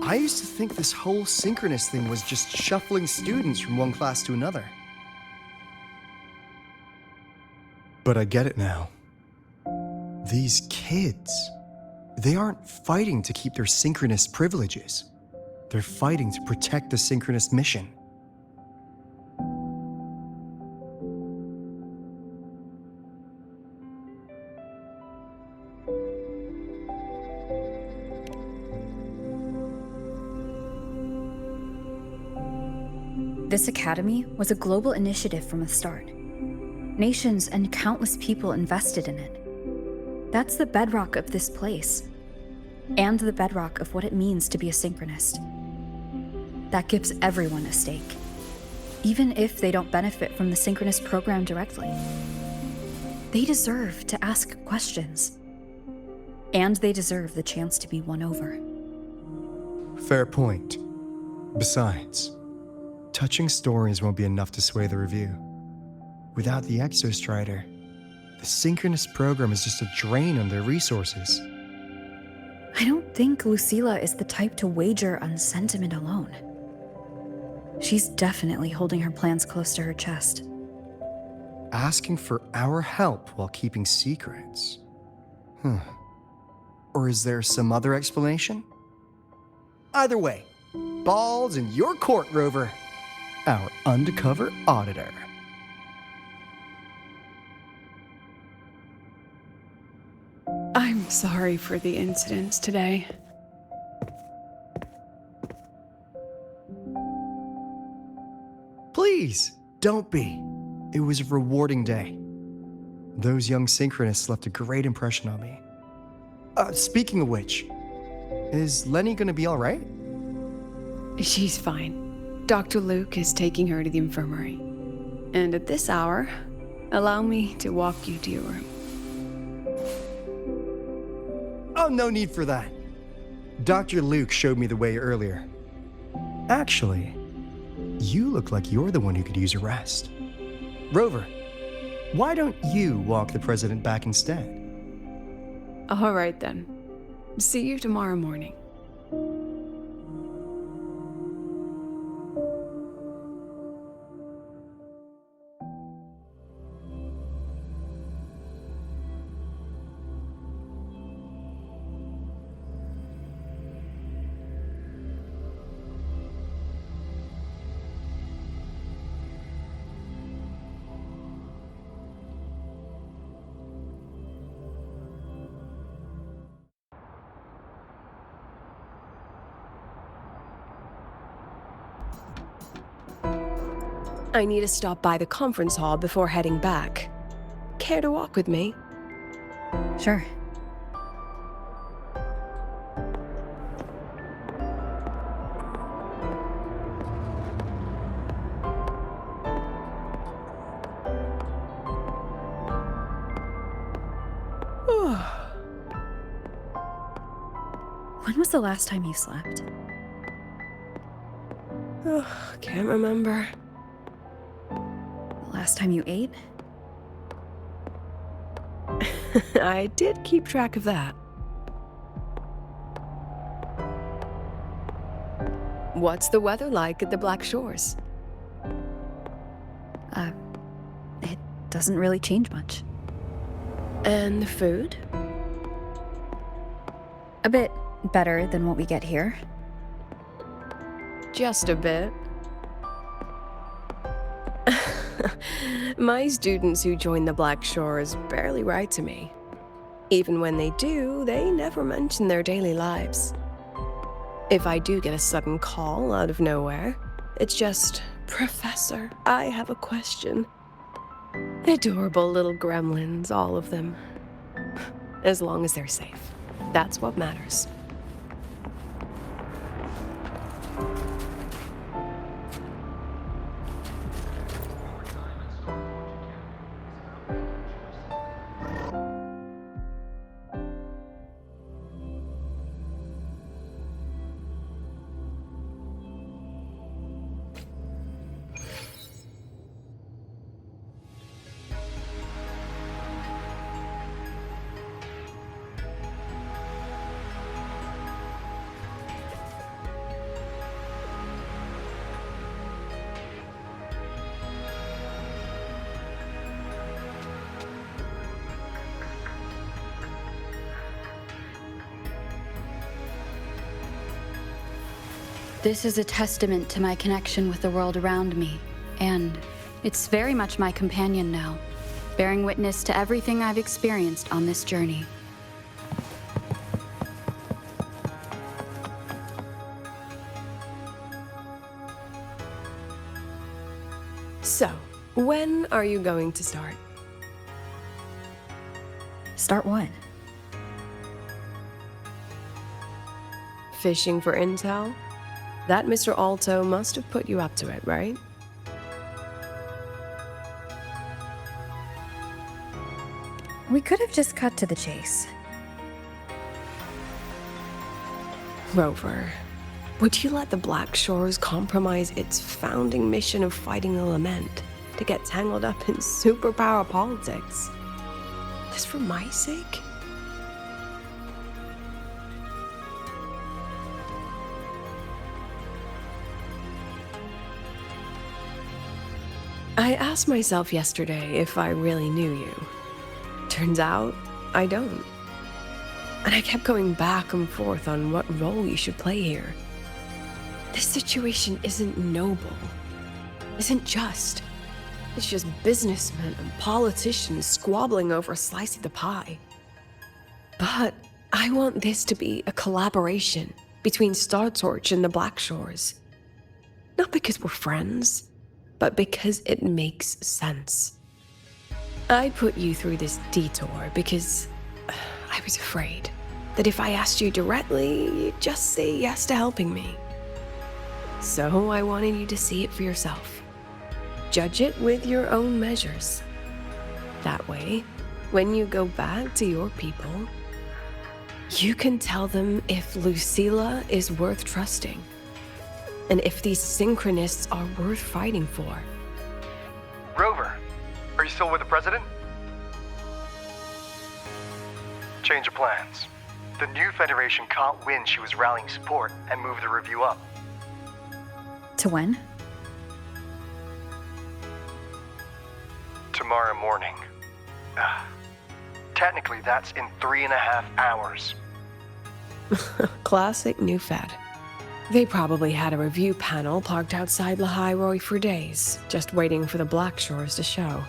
Speaker 6: I used to think this whole synchronous thing was just shuffling students from one class to another. But I get it now. These kids, they aren't fighting to keep their synchronous privileges. They're fighting to protect the synchronous mission.
Speaker 3: This academy was a global initiative from the start. Nations and countless people invested in it. That's the bedrock of this place, and the bedrock of what it means to be a synchronist. That gives everyone a stake, even if they don't benefit from the synchronous program directly. They deserve to ask questions, and they deserve the chance to be won over.
Speaker 6: Fair point. Besides, touching stories won't be enough to sway the review. Without the Exostrider, the synchronous program is just a drain on their resources.
Speaker 3: I don't think Lucilla is the type to wager on sentiment alone. She's definitely holding her plans close to her chest.
Speaker 6: Asking for our help while keeping secrets? Or is there some other explanation? Either way, ball's in your court, Rover. Our undercover auditor.
Speaker 4: I'm sorry for the incidents today.
Speaker 6: Please, don't be. It was a rewarding day. Those young synchronists left a great impression on me. Speaking of which, is Lenny gonna be all right?
Speaker 4: She's fine. Dr. Luke is taking her to the infirmary. And at this hour, allow me to walk you to your room.
Speaker 6: Oh, no need for that. Dr. Luke showed me the way earlier. Actually, you look like you're the one who could use a rest. Rover, why don't you walk the president back instead?
Speaker 4: All right then. See you tomorrow morning.
Speaker 16: I need to stop by the conference hall before heading back. Care to walk with me?
Speaker 3: Sure. When was the last time you slept?
Speaker 16: Can't remember.
Speaker 3: Last time you ate?
Speaker 16: I did keep track of that. What's the weather like at the Black Shores?
Speaker 3: It doesn't really change much.
Speaker 16: And the food?
Speaker 3: A bit better than what we get here.
Speaker 16: Just a bit. My students who join the Black Shores barely write to me. Even when they do, they never mention their daily lives. If I do get a sudden call out of nowhere, it's just, "Professor, I have a question." Adorable little gremlins, all of them. As long as they're safe. That's what matters.
Speaker 3: This is a testament to my connection with the world around me, and it's very much my companion now, bearing witness to everything I've experienced on this journey.
Speaker 16: So, when are you going to start?
Speaker 3: Start what?
Speaker 16: Fishing for intel? That Mr. Alto must have put you up to it, right?
Speaker 3: We could have just cut to the chase.
Speaker 16: Rover, would you let the Black Shores compromise its founding mission of fighting the Lament to get tangled up in superpower politics? Just for my sake? I asked myself yesterday if I really knew you. Turns out, I don't. And I kept going back and forth on what role you should play here. This situation isn't noble, isn't just. It's just businessmen and politicians squabbling over a slice of the pie. But I want this to be a collaboration between Star Torch and the Black Shores. Not because we're friends, but because it makes sense. I put you through this detour because I was afraid that if I asked you directly, you'd just say yes to helping me. So I wanted you to see it for yourself. Judge it with your own measures. That way, when you go back to your people, you can tell them if Lucilla is worth trusting, and if these synchronists are worth fighting for.
Speaker 6: Rover, are you still with the president? Change of plans. The new Federation can't win. She was rallying support and moved the review up.
Speaker 3: To when?
Speaker 6: Tomorrow morning. Technically, that's in 3.5 hours.
Speaker 16: Classic New Fed. They probably had a review panel parked outside Lahai for days, just waiting for the Black Shores to show.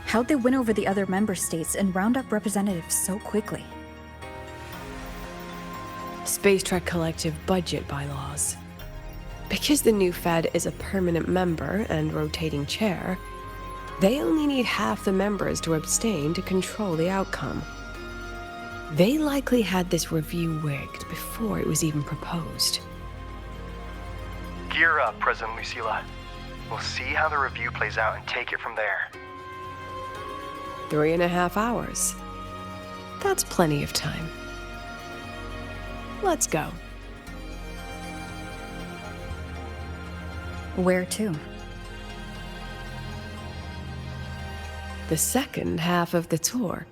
Speaker 3: How'd they win over the other member states and round up representatives so quickly?
Speaker 16: Space Trek Collective budget bylaws. Because the new Fed is a permanent member and rotating chair, they only need half the members to abstain to control the outcome. They likely had this review rigged before it was even proposed.
Speaker 6: Gear up, President Lucilla. We'll see how the review plays out and take it from there.
Speaker 16: 3.5 hours. That's plenty of time. Let's go.
Speaker 3: Where to?
Speaker 16: The second half of the tour.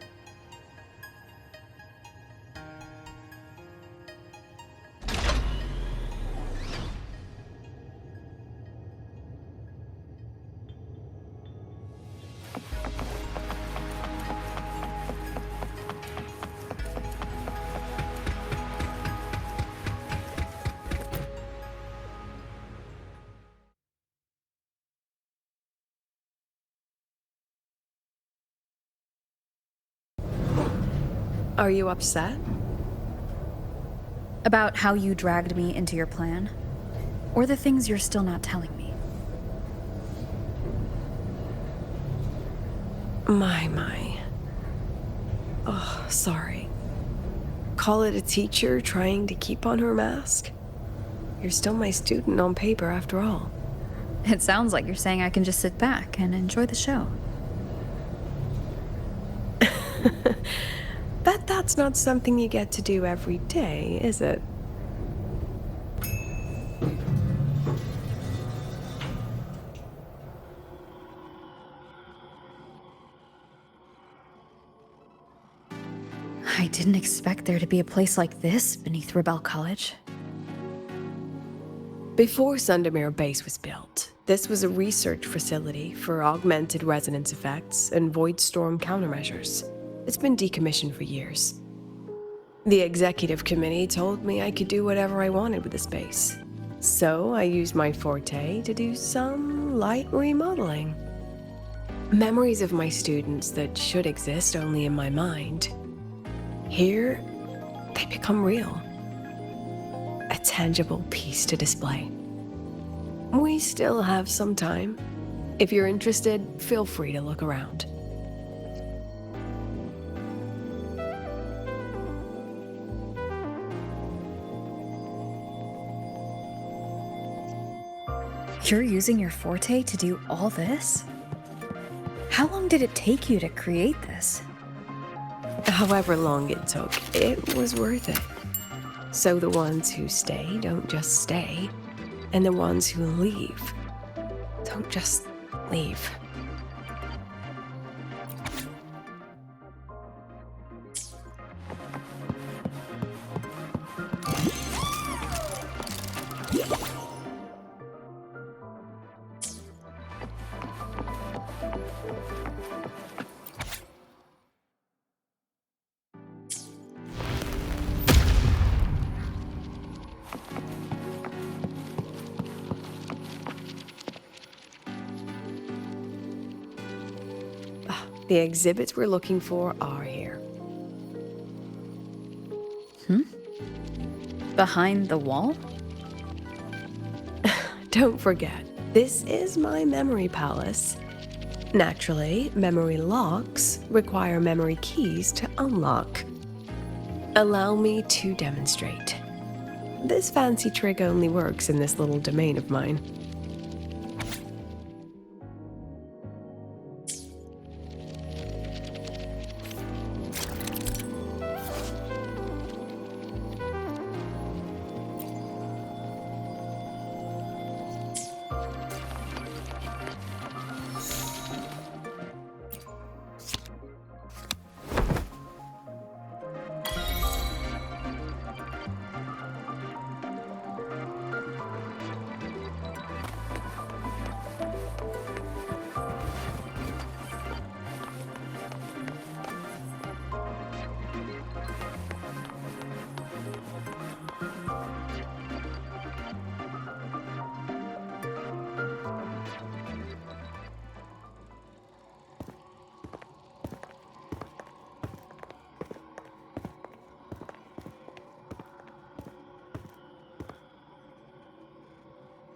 Speaker 16: Are you upset?
Speaker 3: About how you dragged me into your plan? Or the things you're still not telling me?
Speaker 16: My. Oh, sorry. Call it a teacher trying to keep on her mask? You're still my student on paper after all.
Speaker 3: It sounds like you're saying I can just sit back and enjoy the show.
Speaker 16: Bet that's not something you get to do every day, is it?
Speaker 3: I didn't expect there to be a place like this beneath Rebel College.
Speaker 16: Before Sundermere Base was built, this was a research facility for augmented resonance effects and void storm countermeasures. It's been decommissioned for years. The executive committee told me I could do whatever I wanted with the space. So I used my forte to do some light remodeling. Memories of my students that should exist only in my mind. Here, they become real. A tangible piece to display. We still have some time. If you're interested, feel free to look around.
Speaker 3: You're using your forte to do all this? How long did it take you to create this?
Speaker 16: However long it took, it was worth it. So the ones who stay don't just stay, and the ones who leave don't just leave. The exhibits we're looking for are here.
Speaker 3: Behind the wall?
Speaker 16: Don't forget, this is my memory palace. Naturally, memory locks require memory keys to unlock. Allow me to demonstrate. This fancy trick only works in this little domain of mine.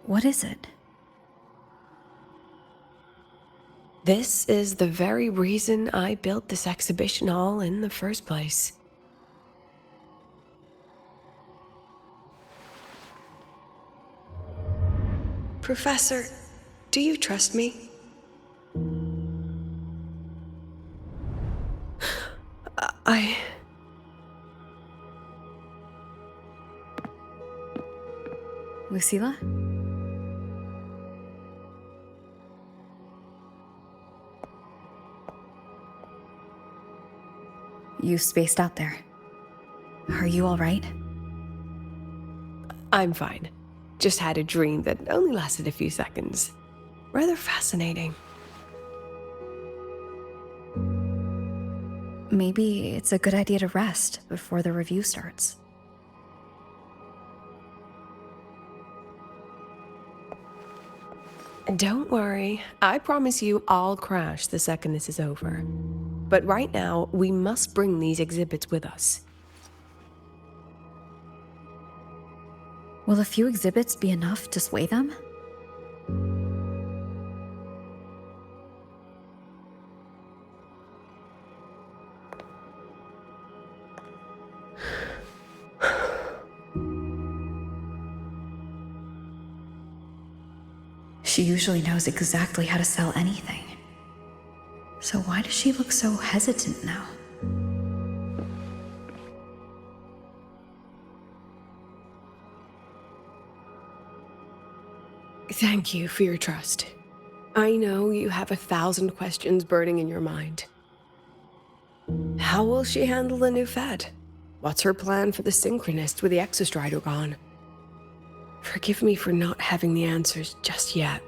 Speaker 3: What is it?
Speaker 16: This is the very reason I built this exhibition hall in the first place. Professor, do you trust me?
Speaker 3: Lucilla? You spaced out there. Are you all right?
Speaker 16: I'm fine. Just had a dream that only lasted a few seconds. Rather fascinating.
Speaker 3: Maybe it's a good idea to rest before the review starts.
Speaker 16: Don't worry. I promise you I'll crash the second this is over. but right now, we must bring these exhibits with us.
Speaker 3: Will a few exhibits be enough to sway them? She usually knows exactly how to sell anything. So why does she look so hesitant now?
Speaker 16: Thank you for your trust. I know you have 1,000 questions burning in your mind. How will she handle the new Fed? What's her plan for the Synchronist with the Exostrider gone? Forgive me for not having the answers just yet.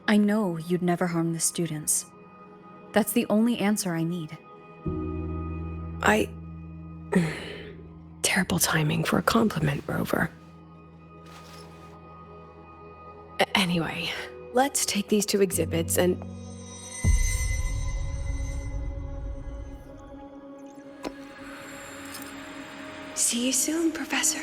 Speaker 3: I know you'd never harm the students. That's the only answer I need.
Speaker 16: Terrible timing for a compliment, Rover. Anyway, let's take these 2 exhibits and... See you soon, Professor.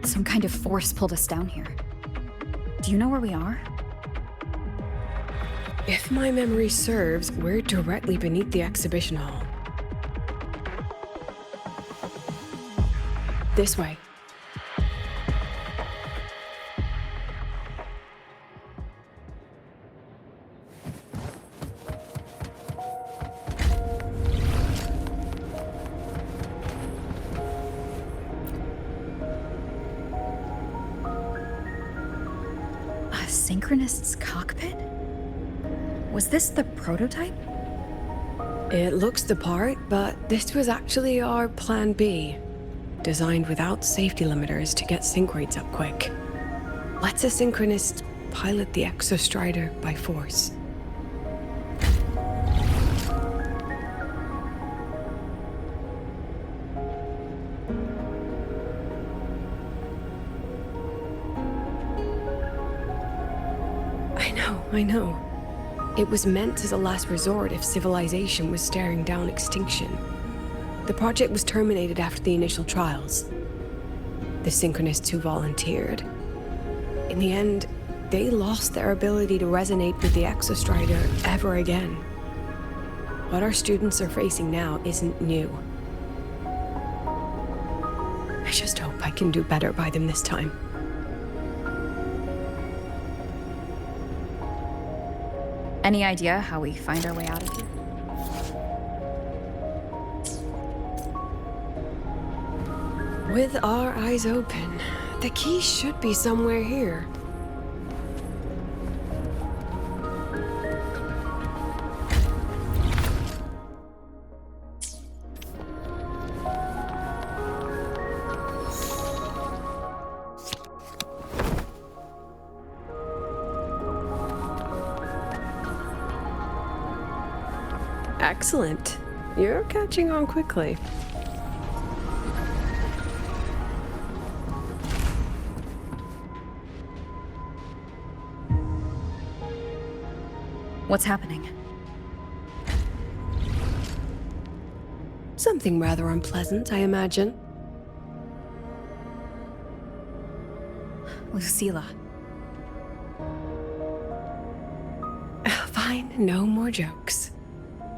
Speaker 3: Some kind of force pulled us down here. Do you know where we are?
Speaker 16: If my memory serves, we're directly beneath the exhibition hall. This way.
Speaker 3: Synchronist's cockpit? Was this the prototype?
Speaker 16: It looks the part, but this was actually our Plan B. Designed without safety limiters to get sync rates up quick. Lets a Synchronist pilot the Exostrider by force. I know. It was meant as a last resort if civilization was staring down extinction. The project was terminated after the initial trials. The Synchronists who volunteered. In the end, they lost their ability to resonate with the Exostrider ever again. What our students are facing now isn't new. I just hope I can do better by them this time.
Speaker 3: Any idea how we find our way out of here?
Speaker 16: With our eyes open, the key should be somewhere here. Excellent. You're catching on quickly.
Speaker 3: What's happening?
Speaker 16: Something rather unpleasant, I imagine.
Speaker 3: Lucilla.
Speaker 16: Fine, no more jokes.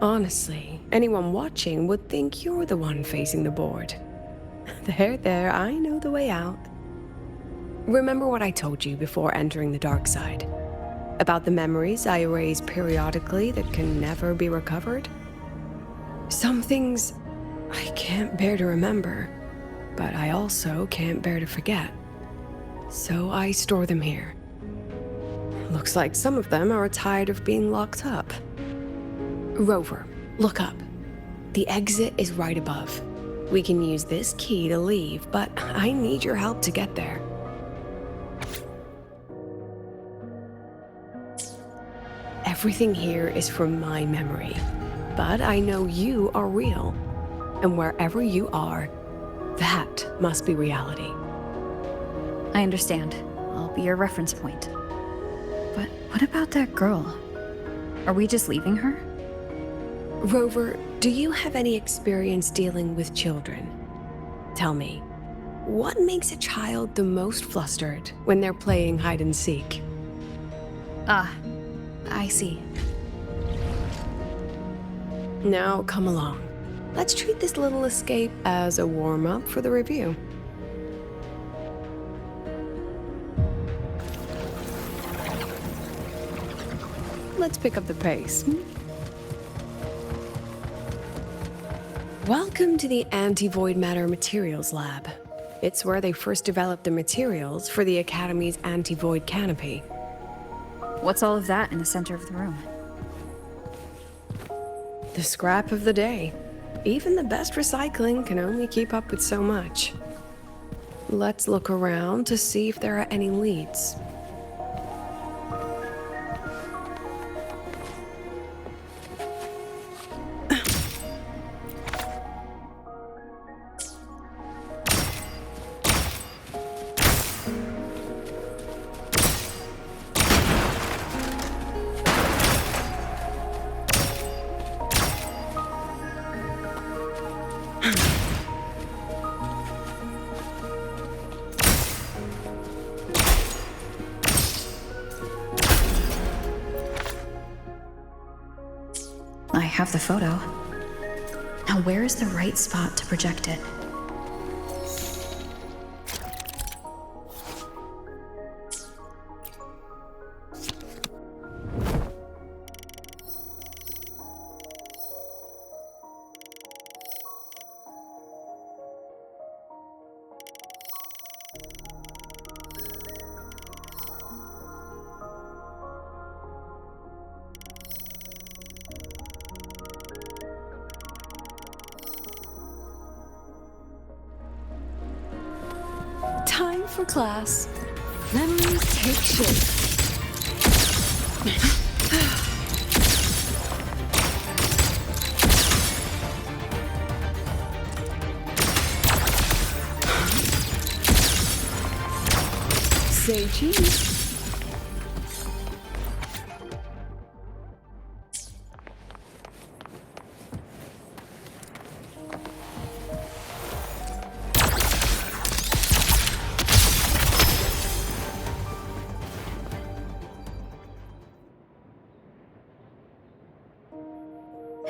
Speaker 16: Honestly, anyone watching would think you're the one facing the board. There, I know the way out. Remember what I told you before entering the dark side? About the memories I erase periodically that can never be recovered? Some things I can't bear to remember.
Speaker 4: but I also can't bear to forget. So I store them here. Looks like some of them are tired of being locked up. Rover, look up. The exit is right above. We can use this key to leave, but I need your help to get there. Everything here is from my memory, but I know you are real. And wherever you are, that must be reality.
Speaker 3: I understand. I'll be your reference point. But what about that girl? Are we just leaving her?
Speaker 4: Rover, do you have any experience dealing with children? Tell me, what makes a child the most flustered when they're playing hide and seek?
Speaker 3: Ah, I see.
Speaker 4: Now come along. Let's treat this little escape as a warm-up for the review. Let's pick up the pace. Welcome to the Anti-Void Matter Materials Lab. It's where they first developed the materials for the Academy's anti-void canopy.
Speaker 3: What's all of that in the center of the room?
Speaker 4: The scrap of the day. Even the best recycling can only keep up with so much. Let's look around to see if there are any leads.
Speaker 3: I have the photo. Now where is the right spot to project it?
Speaker 4: Time for class. Memories take shape. Say cheese.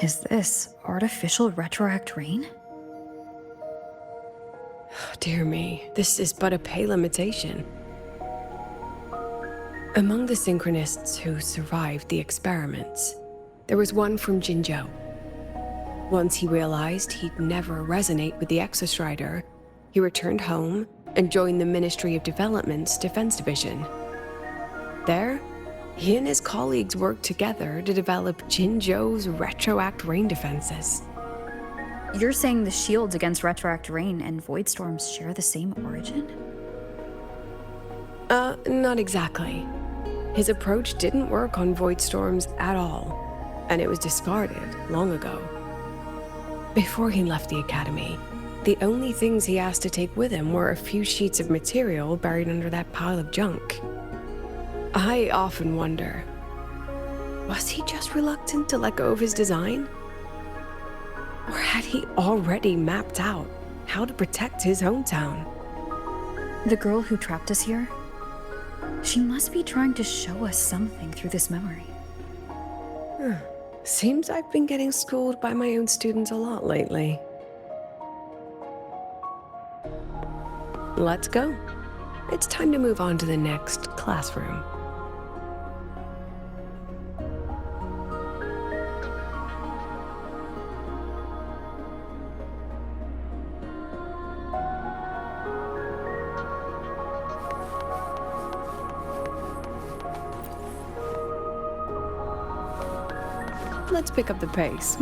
Speaker 3: Is this artificial retroact rain?
Speaker 4: Dear me, this is but a pale imitation. Among the synchronists who survived the experiments, there was one from Jinzhou. Once he realized he'd never resonate with the Exostrider, he returned home and joined the Ministry of Development's Defense Division. There, he and his colleagues worked together to develop Jinzhou's retroact rain defenses.
Speaker 3: You're saying the shields against retroact rain and void storms share the same origin?
Speaker 4: Not exactly. His approach didn't work on void storms at all, and it was discarded long ago. Before he left the Academy, the only things he asked to take with him were a few sheets of material buried under that pile of junk. I often wonder, was he just reluctant to let go of his design? Or had he already mapped out how to protect his hometown?
Speaker 3: The girl who trapped us here? She must be trying to show us something through this memory.
Speaker 4: Seems I've been getting schooled by my own students a lot lately. Let's go. It's time to move on to the next classroom. let's pick up the pace.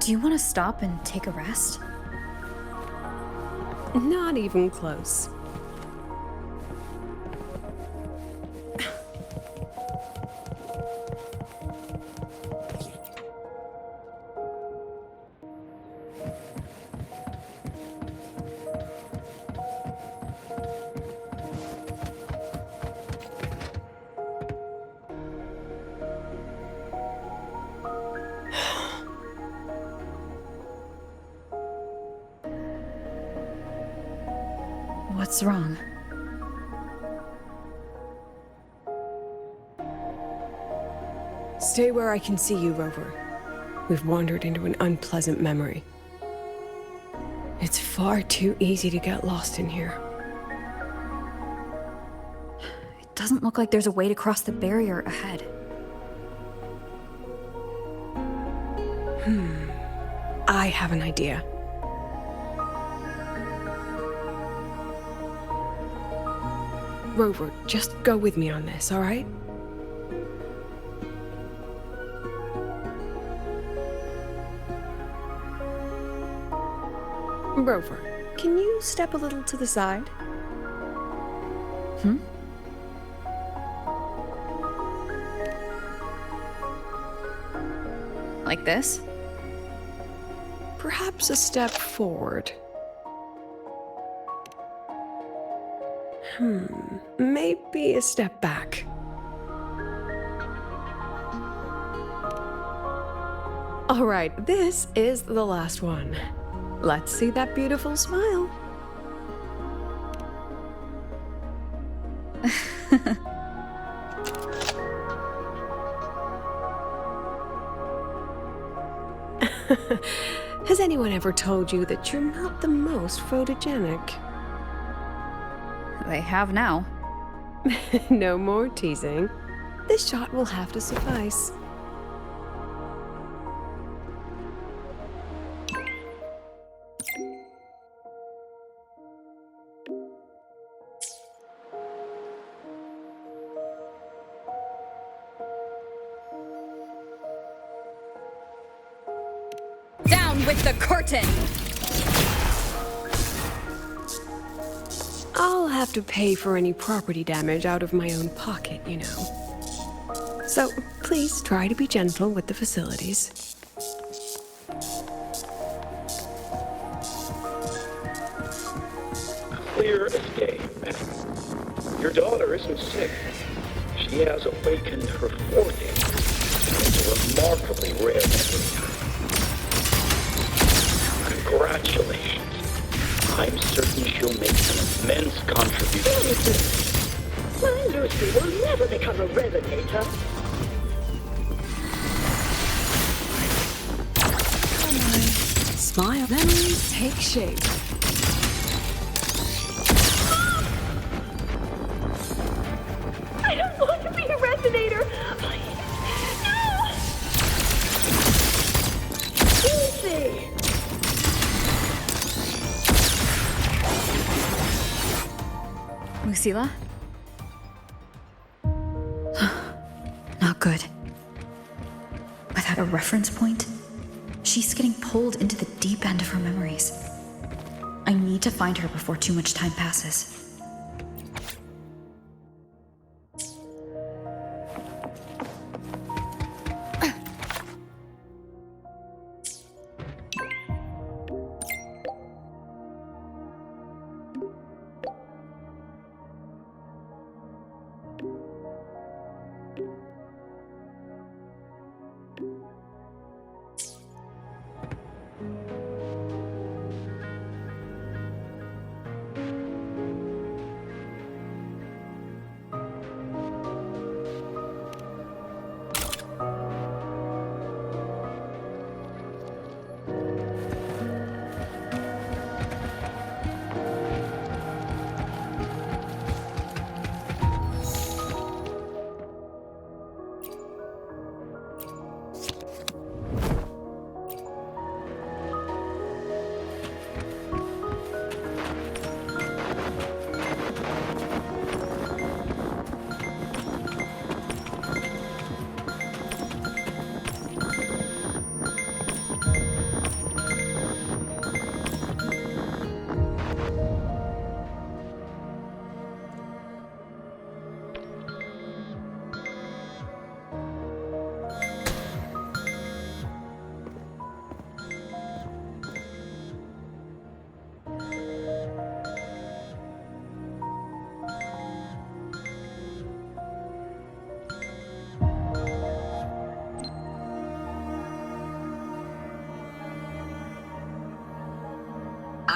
Speaker 3: Do you want to stop and take a rest?
Speaker 4: Not even close.
Speaker 3: What's wrong?
Speaker 4: Stay where I can see you, Rover. We've wandered into an unpleasant memory. It's far too easy to get lost in here.
Speaker 3: It doesn't look like there's a way to cross the barrier ahead.
Speaker 4: I have an idea. Rover, just go with me on this, all right? Rover, can you step a little to the side?
Speaker 3: Like this?
Speaker 4: Perhaps a step forward. Maybe a step back. All right, this is the last one. Let's see that beautiful smile. Has anyone ever told you that you're not the most photogenic?
Speaker 3: They have now.
Speaker 4: No more teasing. This shot will have to suffice.
Speaker 3: Down with the curtain!
Speaker 4: I'll have to pay for any property damage out of my own pocket, you know. So please try to be gentle with the facilities.
Speaker 17: Clear as day, madam. Your daughter isn't sick. She has awakened her forehead. It's a remarkably rare memory. Congratulations. I'm certain she'll make an immense contribution.
Speaker 12: My Lucy will never become a resonator.
Speaker 4: Come on. Smile. Memories take shape.
Speaker 12: I don't want to be a resonator. Please. No! Lucy!
Speaker 3: Lucilla? Not good. Without a reference point, she's getting pulled into the deep end of her memories. I need to find her before too much time passes.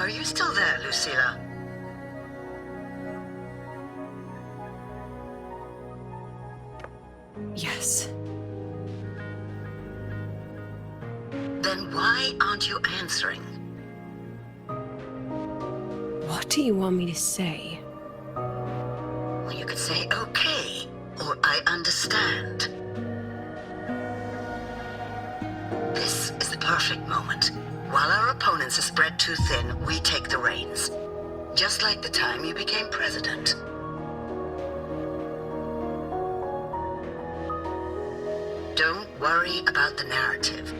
Speaker 18: Are you still there, Lucilla?
Speaker 16: Yes.
Speaker 18: Then why aren't you answering?
Speaker 16: What do you want me to say?
Speaker 18: Well, you could say okay, or I understand. This is the perfect moment. While our opponents are spread too thin, we take the reins. Just like the time you became president. Don't worry about the narrative.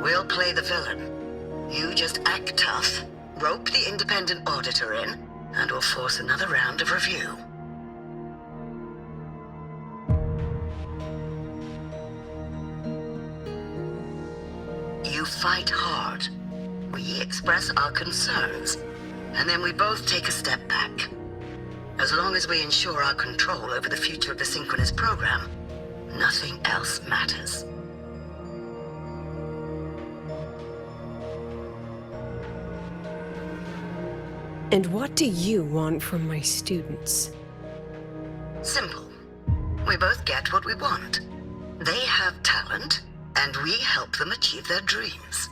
Speaker 18: We'll play the villain. You just act tough, rope the independent auditor in, and we'll force another round of review. You fight hard. We express our concerns, and then we both take a step back. As long as we ensure our control over the future of the Synchronous program, nothing else matters.
Speaker 16: And what do you want from my students?
Speaker 18: Simple. We both get what we want. They have talent, and we help them achieve their dreams.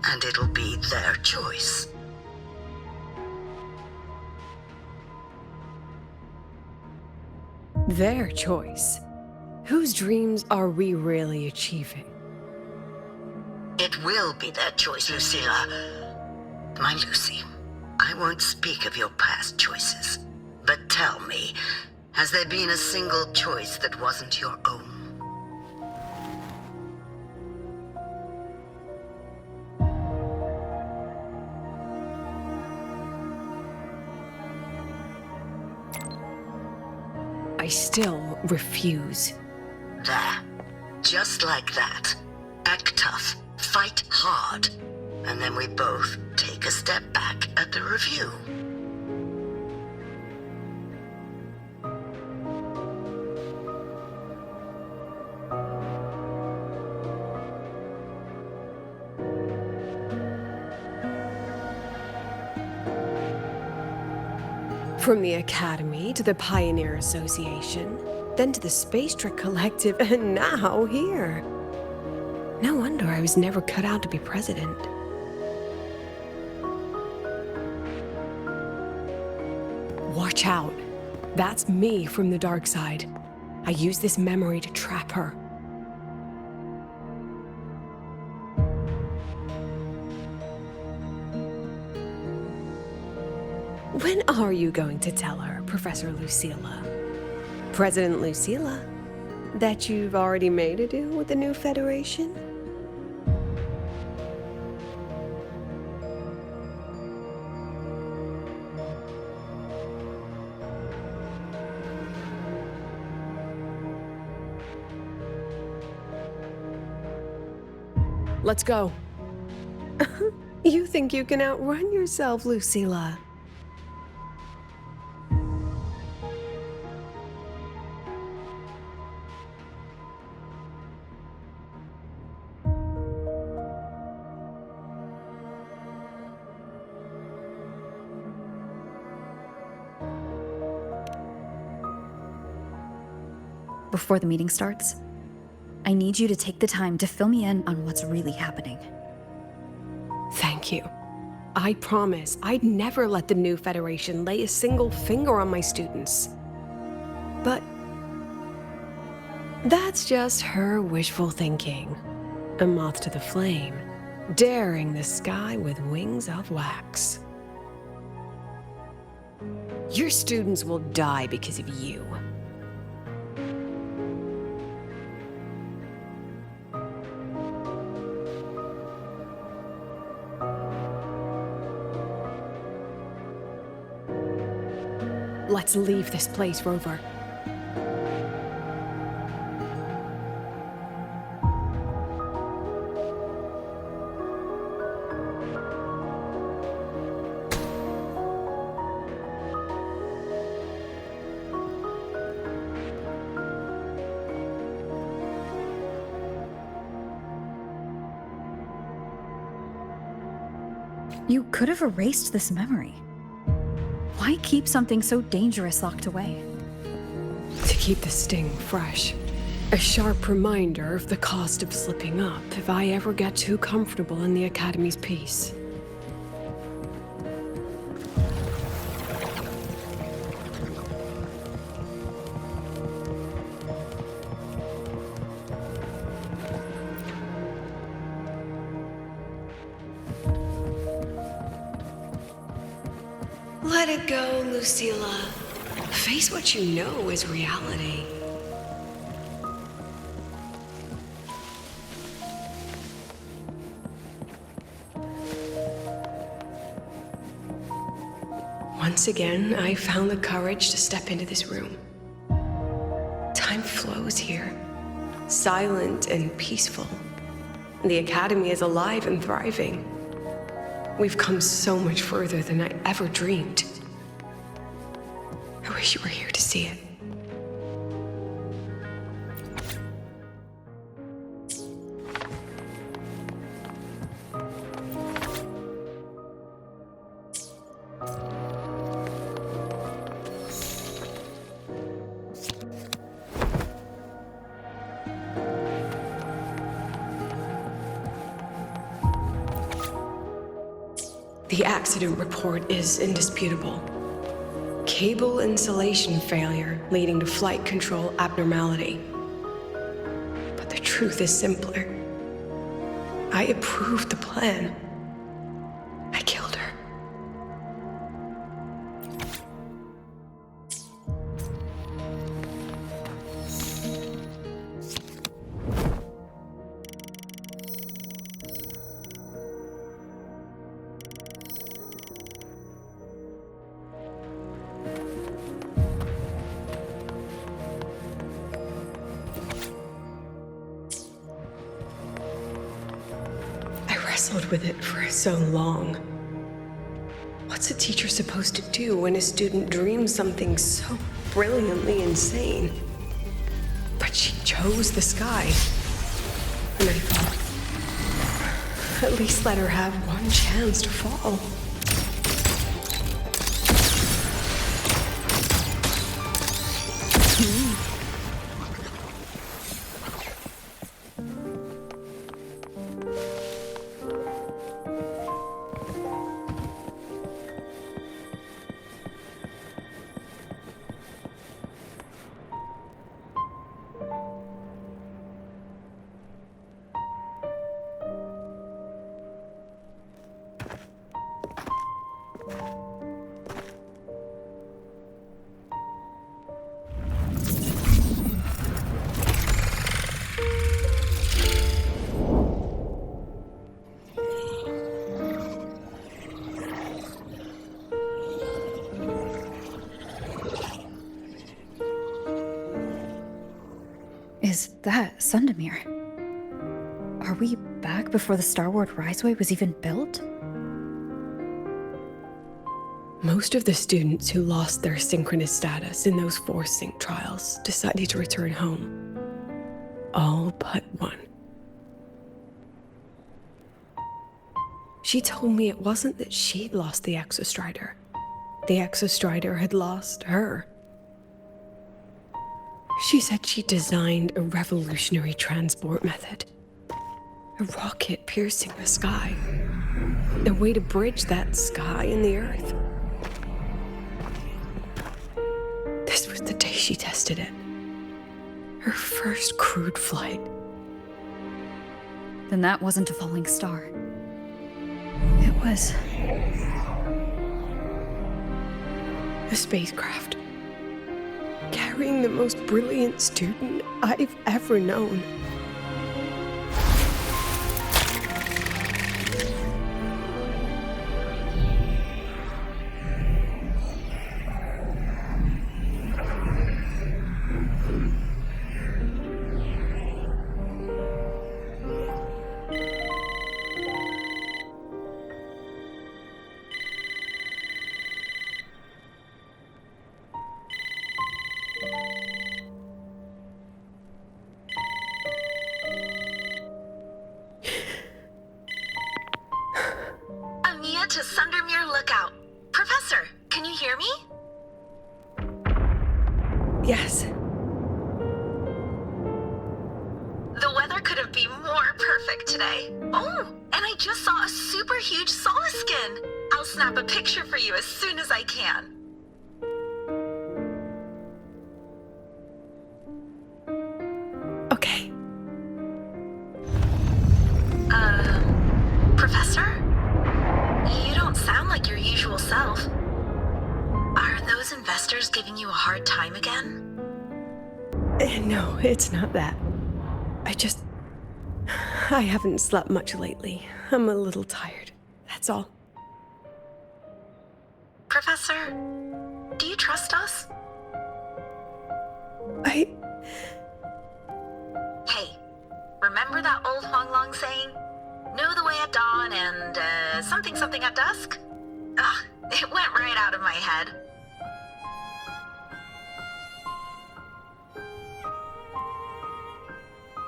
Speaker 18: And it'll be their choice.
Speaker 16: Their choice? Whose dreams are we really achieving?
Speaker 18: It will be their choice, Lucilla. My Lucy, I won't speak of your past choices. But tell me, has there been a single choice that wasn't your own?
Speaker 16: I still refuse.
Speaker 18: There. Just like that. Act tough. Fight hard. And then we both take a step back at the review.
Speaker 16: From the Academy to the Pioneer Association, then to the Space Trek Collective, and now here. No wonder I was never cut out to be president. Watch out. That's me from the dark side. I use this memory to trap her. When are you going to tell her, Professor Lucilla? President Lucilla? That you've already made a deal with the new Federation? Let's go. You think you can outrun yourself, Lucilla?
Speaker 3: Before the meeting starts, I need you to take the time to fill me in on what's really happening.
Speaker 16: Thank you. I promise I'd never let the new Federation lay a single finger on my students. But that's just her wishful thinking. A moth to the flame, daring the sky with wings of wax. Your students will die because of you. Let's leave this place, Rover.
Speaker 3: You could have erased this memory. Why keep something so dangerous locked away?
Speaker 16: To keep the sting fresh. A sharp reminder of the cost of slipping up if I ever get too comfortable in the Academy's peace. Let it go, Lucilla. Face what you know is reality. Once again, I found the courage to step into this room. Time flows here, silent and peaceful. The Academy is alive and thriving. We've come so much further than I ever dreamed. I wish you were here to see it. The accident report is indisputable. Cable insulation failure leading to flight control abnormality. But the truth is simpler. I approved the plan. I killed her. With it for so long. What's a teacher supposed to do when a student dreams something so brilliantly insane? But she chose the sky. And I thought, at least let her have one chance to fall.
Speaker 3: Is that Sundamir? Are we back before the Starward Riseway was even built?
Speaker 16: Most of the students who lost their synchronous status in those force sync trials decided to return home. All but one. She told me it wasn't that she'd lost the Exostrider. The Exostrider had lost her. She said she designed a revolutionary transport method. A rocket piercing the sky. A way to bridge that sky and the Earth. This was the day she tested it. Her first crewed flight.
Speaker 3: Then that wasn't a falling star. It was...
Speaker 16: a spacecraft. Carrying the most brilliant student I've ever known.
Speaker 18: to Sundermere Lookout. Professor, can you hear me?
Speaker 16: Yes.
Speaker 18: The weather couldn't be more perfect today. Oh, and I just saw a super huge Solaskin. I'll snap a picture for you as soon as I can.
Speaker 16: Okay.
Speaker 18: Professor? You don't sound like your usual self. Are those investors giving you a hard time again?
Speaker 16: No, it's not that. I haven't slept much lately. I'm a little tired. That's all.
Speaker 18: Professor, do you trust us?
Speaker 16: Hey,
Speaker 18: remember that old Huanglong saying? Know the way at dawn and, something at dusk? Ugh, it went right out of my head.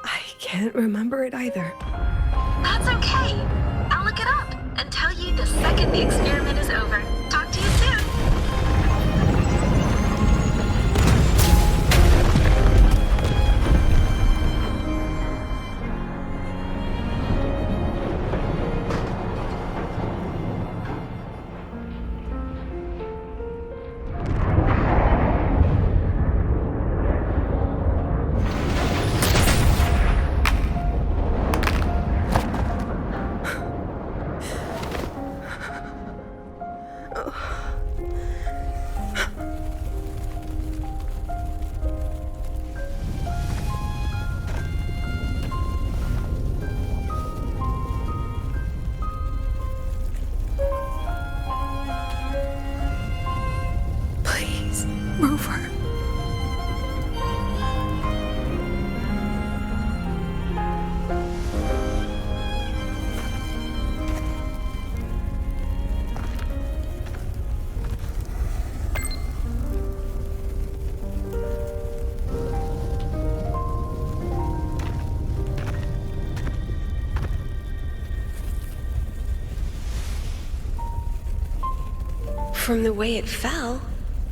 Speaker 16: I can't remember it either.
Speaker 18: That's okay. I'll look it up and tell you the second the experiment is over. Talk to you soon.
Speaker 16: From the way it fell,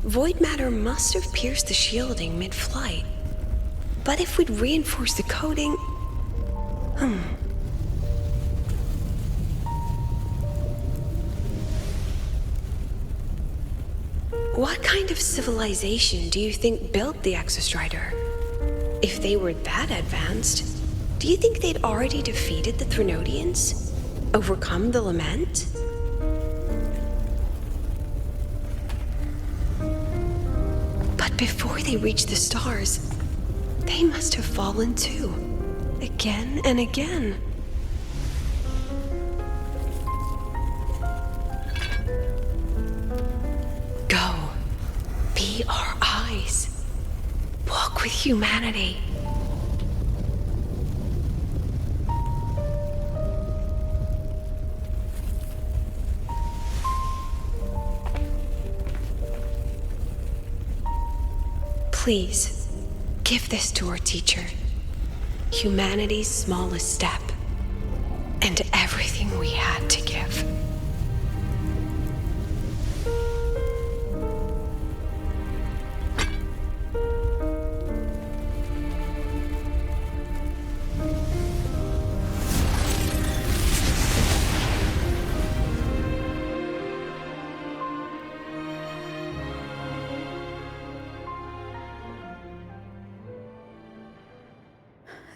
Speaker 16: void matter must have pierced the shielding mid-flight. But if we'd reinforced the coating... What kind of civilization do you think built the Exostrider? If they were that advanced, do you think they'd already defeated the Threnodians? Overcome the Lament? But before they reached the stars, they must have fallen too. Again and again. Go. Be our eyes. Walk with humanity. Please, give this to our teacher. Humanity's smallest step, and everything we had to give.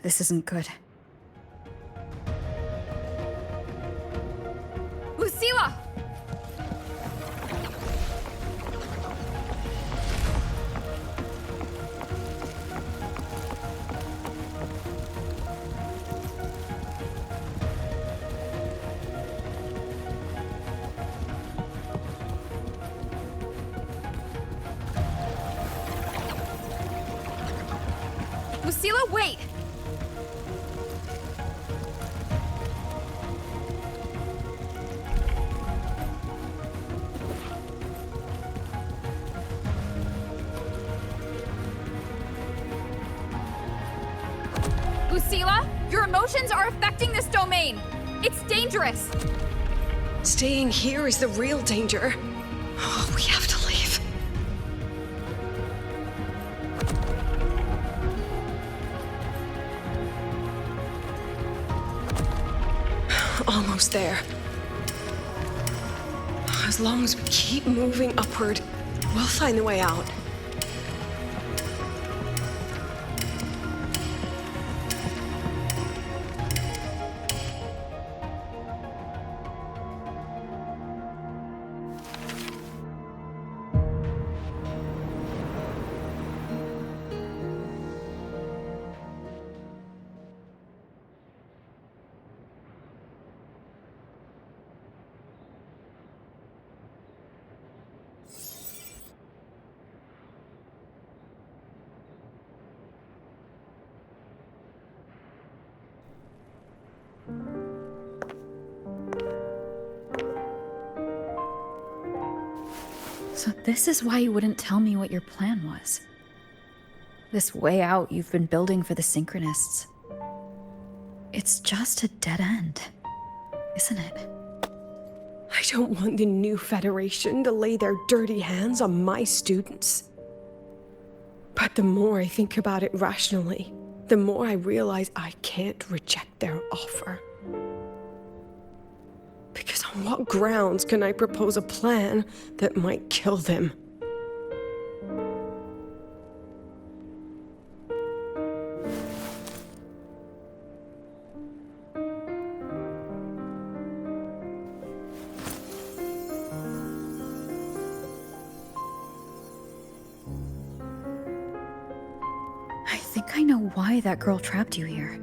Speaker 3: This isn't good.
Speaker 15: Lucilla! Lucilla, wait! Lucilla, your emotions are affecting this domain. It's dangerous.
Speaker 16: Staying here is the real danger. Oh, we have to leave. Almost there. As long as we keep moving upward, we'll find the way out.
Speaker 3: So this is why you wouldn't tell me what your plan was. This way out you've been building for the Synchronists. It's just a dead end, isn't it?
Speaker 16: I don't want the new Federation to lay their dirty hands on my students. But the more I think about it rationally, the more I realize I can't reject their offer. Because on what grounds can I propose a plan that might kill them?
Speaker 3: I think I know why that girl trapped you here.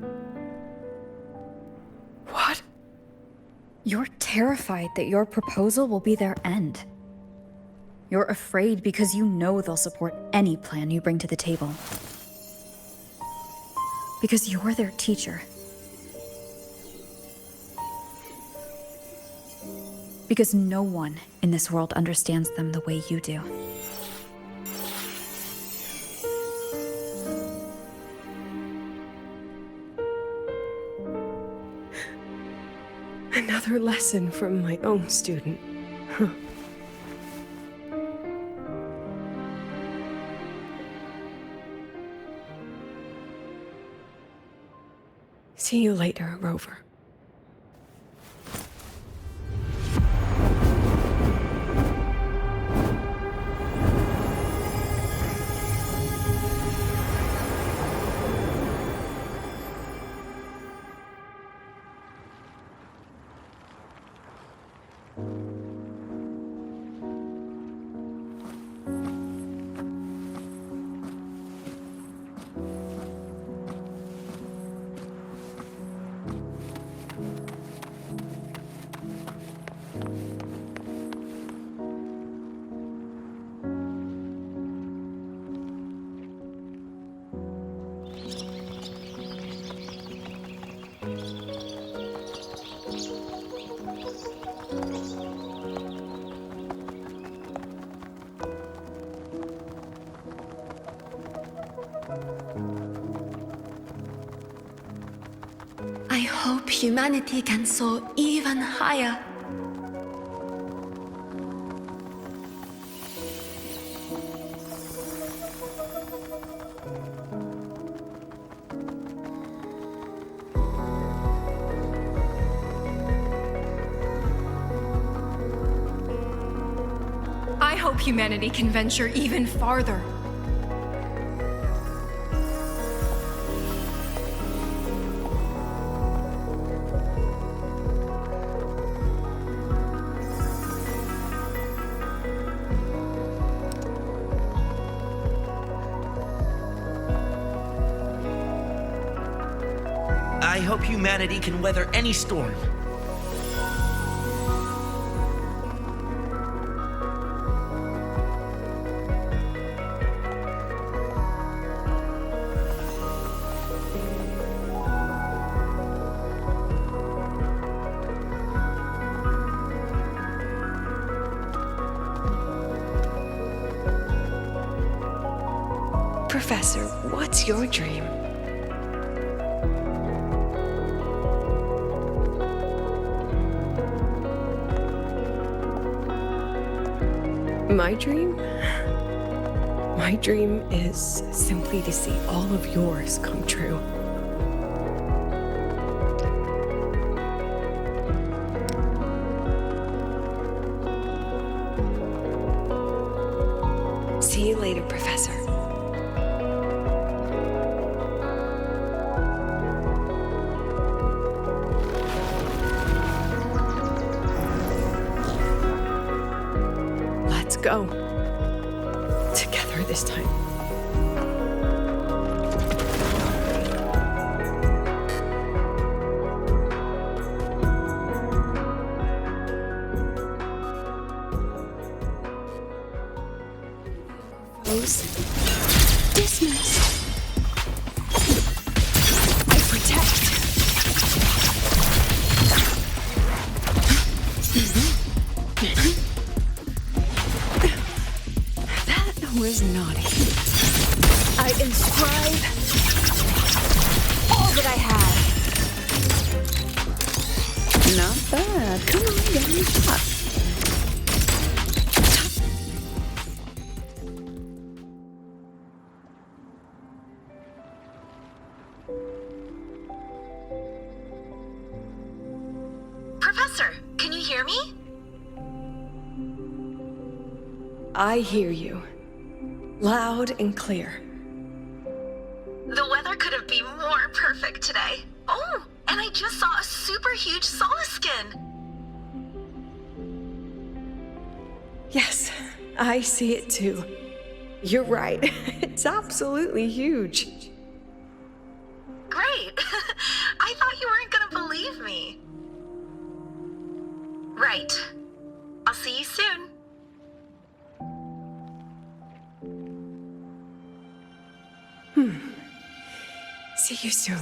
Speaker 16: What?
Speaker 3: You're terrified that your proposal will be their end. You're afraid because you know they'll support any plan you bring to the table. Because you're their teacher. Because no one in this world understands them the way you do.
Speaker 16: Another lesson from my own student. Huh. See you later, Rover.
Speaker 2: I hope humanity can soar even higher.
Speaker 15: I hope humanity can venture even farther.
Speaker 7: I hope humanity can weather any storm.
Speaker 16: Professor, what's your dream? My dream? My dream is simply to see all of yours come true. See you later, Professor. Let's go. Together this time.
Speaker 4: Dismissed. I protect. That was naughty. I inscribe all that I have.
Speaker 16: Not bad. Come on, get me a shot.
Speaker 3: Professor, can you hear me?
Speaker 16: I hear you. Loud and clear.
Speaker 3: The weather couldn't be more perfect today. Oh, and I just saw a super huge Solaskin.
Speaker 16: Yes, I see it too. You're right. It's absolutely huge.
Speaker 3: Great. I thought you weren't gonna believe me. Right. I'll see you soon.
Speaker 16: See you soon.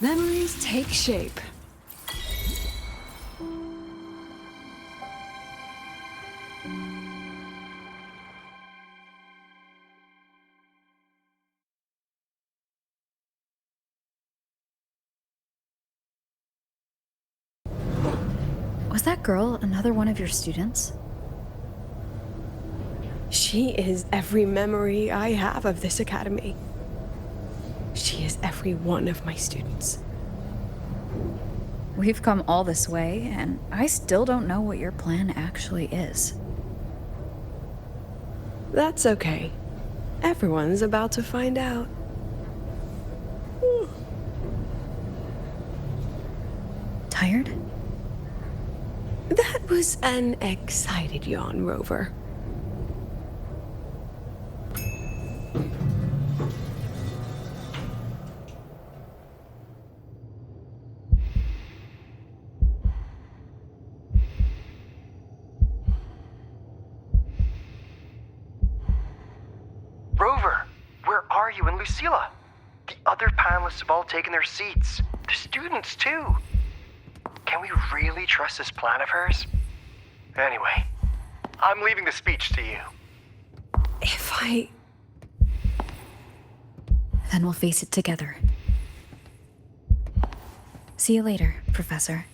Speaker 16: Memories take shape.
Speaker 3: Was that girl another one of your students?
Speaker 16: She is every memory I have of this academy. She is every one of my students.
Speaker 3: We've come all this way, and I still don't know what your plan actually is.
Speaker 16: That's okay. Everyone's about to find out.
Speaker 3: Tired?
Speaker 16: That was an excited yawn, Rover.
Speaker 6: Rover, where are you and Lucilla? The other panelists have all taken their seats. The students, too. Can we really trust this plan of hers? Anyway, I'm leaving the speech to you.
Speaker 3: Then we'll face it together. See you later, Professor.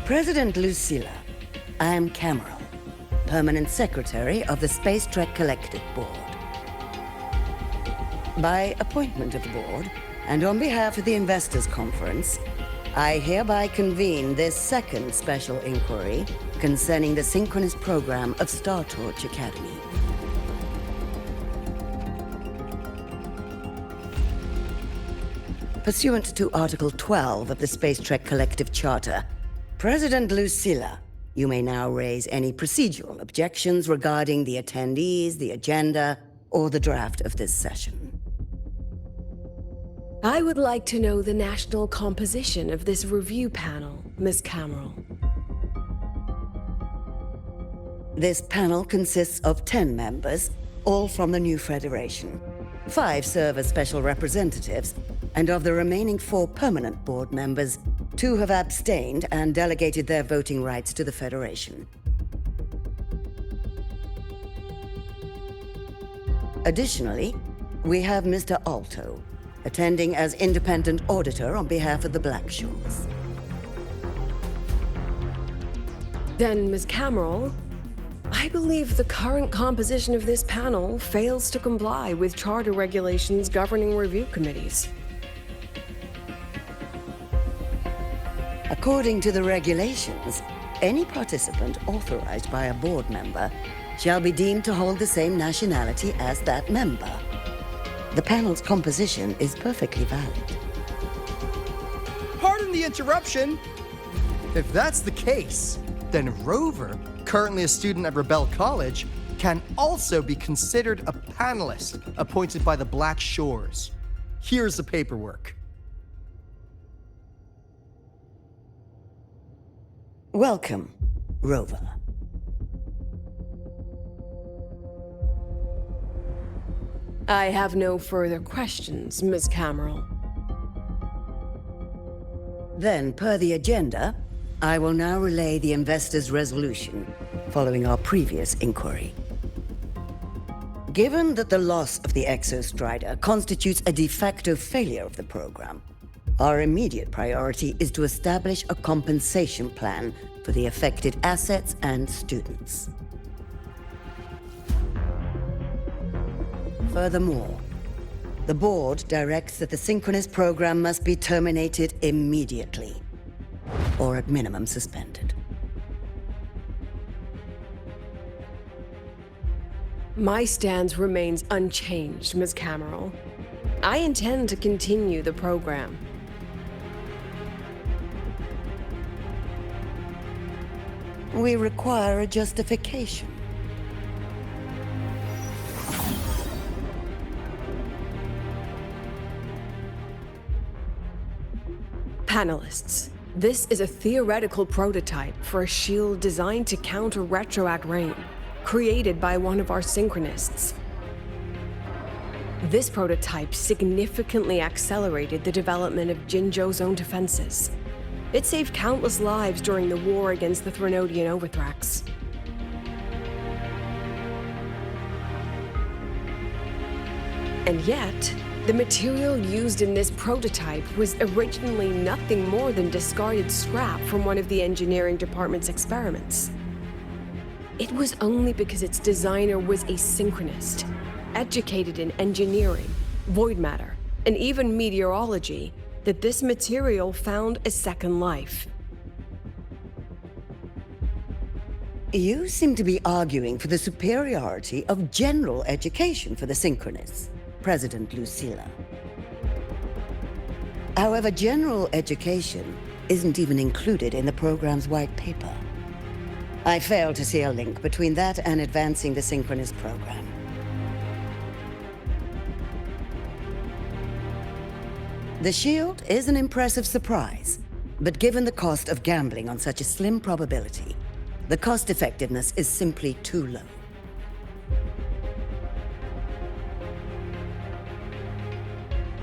Speaker 18: President Lucilla, I'm Cameron, permanent secretary of the Space Trek Collective Board. By appointment of the board, and on behalf of the Investors Conference, I hereby convene this second special inquiry concerning the synchronous program of Star Torch Academy. Pursuant to Article 12 of the Space Trek Collective Charter, President Lucilla, you may now raise any procedural objections regarding the attendees, the agenda, or the draft of this session.
Speaker 16: I would like to know the national composition of this review panel, Ms. Cameron.
Speaker 18: This panel consists of 10 members, all from the new Federation. 5 serve as special representatives, and of the remaining 4 permanent board members, 2 have abstained and delegated their voting rights to the Federation. Additionally, we have Mr. Alto, attending as independent auditor on behalf of the Black Shores.
Speaker 16: Then, Ms. Cameron, I believe the current composition of this panel fails to comply with charter regulations governing review committees.
Speaker 18: According to the regulations, any participant authorized by a board member shall be deemed to hold the same nationality as that member. The panel's composition is perfectly valid.
Speaker 6: Pardon the interruption. If that's the case, then Rover, currently a student at Rebel College, can also be considered a panelist appointed by the Black Shores. Here's the paperwork.
Speaker 18: Welcome, Rover.
Speaker 16: I have no further questions, Ms. Cameron.
Speaker 18: Then, per the agenda, I will now relay the investors' resolution following our previous inquiry. Given that the loss of the Exostrider constitutes a de facto failure of the program, our immediate priority is to establish a compensation plan for the affected assets and students. Furthermore, the board directs that the synchronous program must be terminated immediately, or at minimum suspended.
Speaker 16: My stance remains unchanged, Ms. Cameron. I intend to continue the program.
Speaker 18: We require a justification.
Speaker 16: Panelists, this is a theoretical prototype for a shield designed to counter retroact rain, created by one of our synchronists. This prototype significantly accelerated the development of Jinzhou's own defenses. It saved countless lives during the war against the Threnodian Overthrax. And yet, the material used in this prototype was originally nothing more than discarded scrap from one of the engineering department's experiments. It was only because its designer was a synchronist, educated in engineering, void matter, and even meteorology, that this material found a second life.
Speaker 18: You seem to be arguing for the superiority of general education for the synchronists, President Lucilla. However, general education isn't even included in the program's white paper. I fail to see a link between that and advancing the synchronous program. The shield is an impressive surprise, but given the cost of gambling on such a slim probability, the cost-effectiveness is simply too low.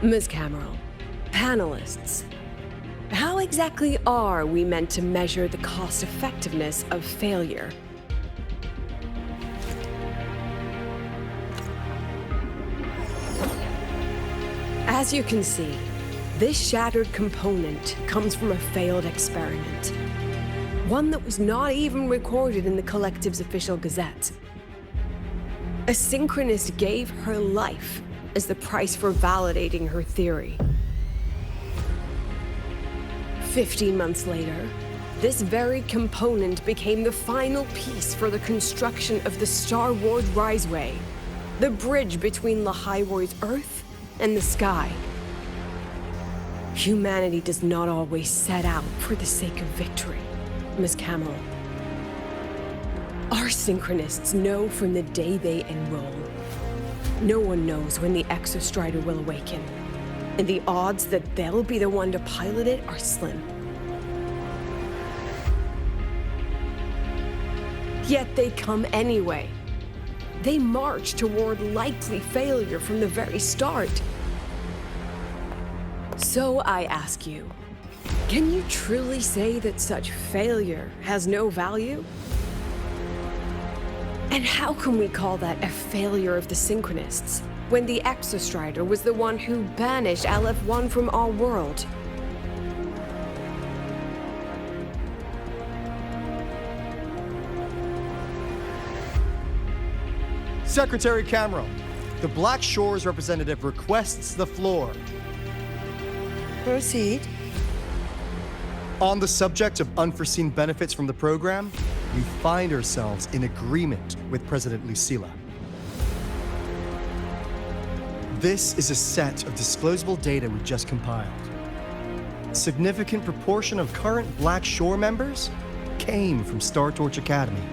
Speaker 16: Ms. Cameron, panelists, how exactly are we meant to measure the cost-effectiveness of failure? As you can see, this shattered component comes from a failed experiment. one that was not even recorded in the Collective's official gazette. A synchronist gave her life as the price for validating her theory. 15 months later, this very component became the final piece for the construction of the Star Wars Riseway, the bridge between Lahaiwoi's Earth and the sky. Humanity does not always set out for the sake of victory, Miss Camel. Our synchronists know from the day they enroll. No one knows when the Exostrider will awaken, and the odds that they'll be the one to pilot it are slim. Yet they come anyway. They march toward likely failure from the very start. So I ask you, can you truly say that such failure has no value? And how can we call that a failure of the Synchronists, when the Exostrider was the one who banished LF1 from our world?
Speaker 6: Secretary Camero, the Black Shores representative requests the floor.
Speaker 18: Proceed.
Speaker 6: On the subject of unforeseen benefits from the program, we find ourselves in agreement with President Lucilla. This is a set of disclosable data we just compiled. A significant proportion of current Black Shore members came from Star Torch Academy.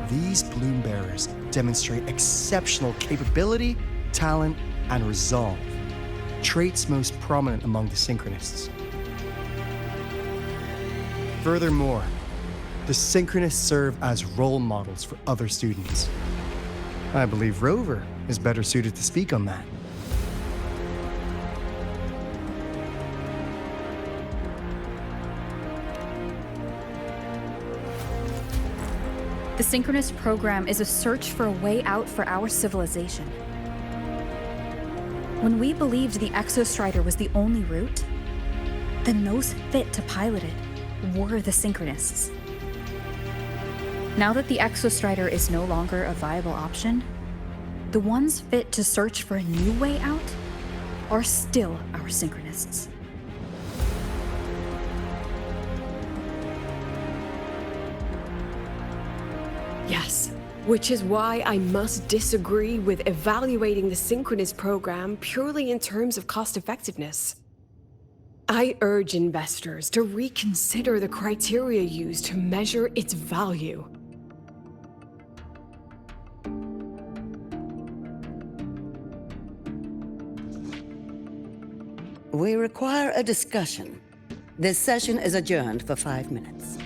Speaker 6: These Bloom Bearers demonstrate exceptional capability, talent, and resolve, traits most prominent among the Synchronists. Furthermore, the Synchronists serve as role models for other students. I believe Rover is better suited to speak on that.
Speaker 3: The Synchronist program is a search for a way out for our civilization. When we believed the Exostrider was the only route, then those fit to pilot it were the Synchronists. Now that the Exostrider is no longer a viable option, the ones fit to search for a new way out are still our Synchronists.
Speaker 16: Yes, which is why I must disagree with evaluating the Synchronist program purely in terms of cost-effectiveness. I urge investors to reconsider the criteria used to measure its value.
Speaker 18: We require a discussion. This session is adjourned for 5 minutes.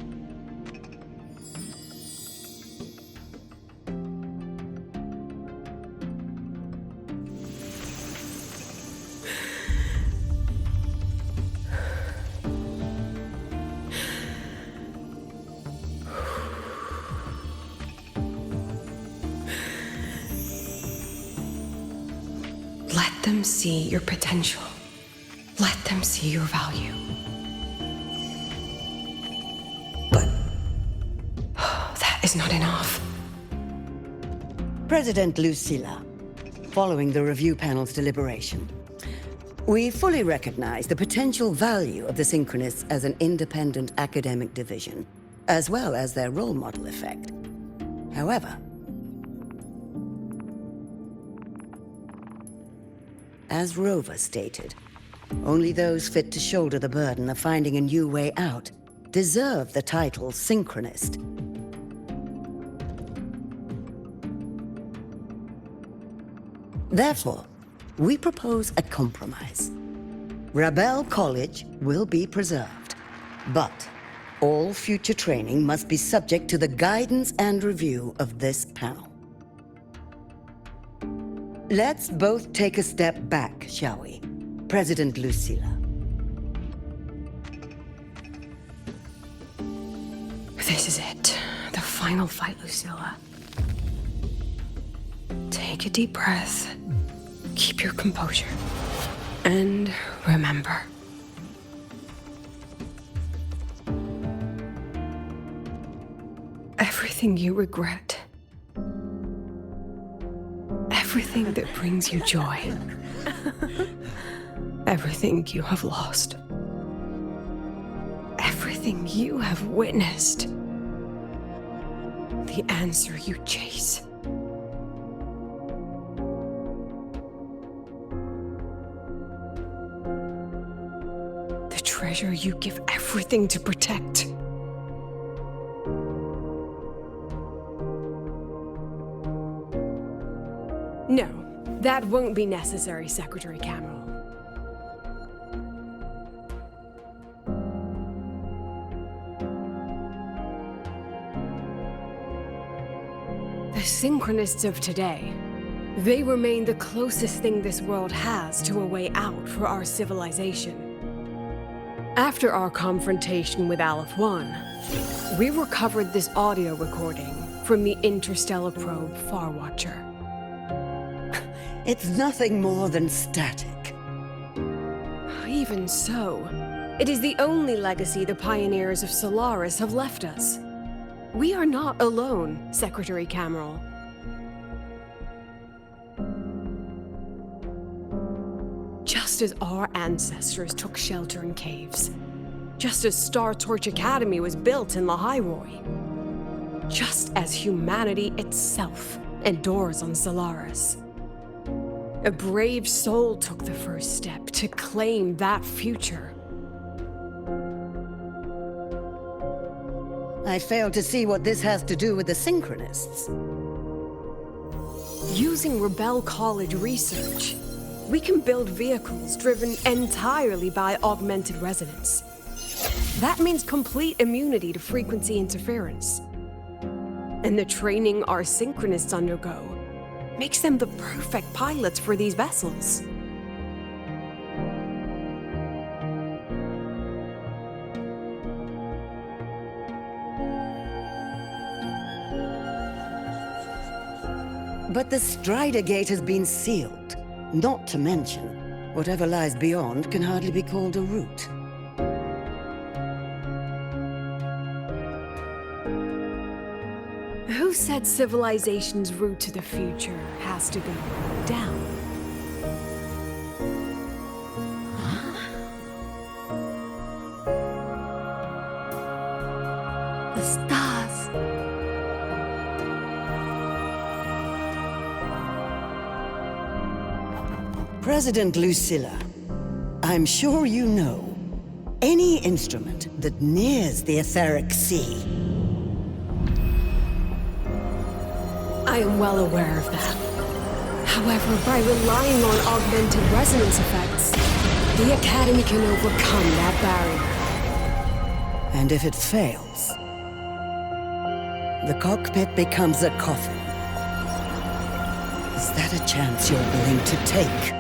Speaker 4: Let them see your potential. Let them see your value. But that is not enough.
Speaker 18: President Lucilla, following the review panel's deliberation, we fully recognize the potential value of the Synchronists as an independent academic division, as well as their role model effect. However, as Rover stated, only those fit to shoulder the burden of finding a new way out deserve the title Synchronist. Therefore, we propose a compromise. Rebel College will be preserved, but all future training must be subject to the guidance and review of this panel. Let's both take a step back, shall we? President Lucilla.
Speaker 4: This is it. The final fight, Lucilla. Take a deep breath. Keep your composure. And remember,
Speaker 16: Everything you regret. Everything that brings you joy. Everything you have lost. Everything you have witnessed. The answer you chase. The treasure you give everything to protect. No, that won't be necessary, Secretary Cameron. The Synchronists of today, they remain the closest thing this world has to a way out for our civilization. After our confrontation with Aleph 1, we recovered this audio recording from the interstellar probe Farwatcher.
Speaker 18: It's nothing more than static.
Speaker 16: Even so, it is the only legacy the pioneers of Solaris have left us. We are not alone, Secretary Cameron. Just as our ancestors took shelter in caves, just as Star Torch Academy was built in Lahairoi, just as humanity itself endures on Solaris, a brave soul took the first step to claim that future.
Speaker 18: I fail to see what this has to do with the Synchronists.
Speaker 16: Using Rebel College research, we can build vehicles driven entirely by augmented resonance. That means complete immunity to frequency interference. And the training our Synchronists undergo makes them the perfect pilots for these vessels.
Speaker 18: But the Strider Gate has been sealed. Not to mention, whatever lies beyond can hardly be called a route.
Speaker 16: Who said civilization's route to the future has to go down?
Speaker 2: The stars.
Speaker 18: President Lucilla, I'm sure you know, any instrument that nears the etheric sea.
Speaker 16: I am well aware of that. However, by relying on augmented resonance effects, the Academy can overcome that barrier.
Speaker 18: And if it fails, the cockpit becomes a coffin. Is that a chance you're willing to take?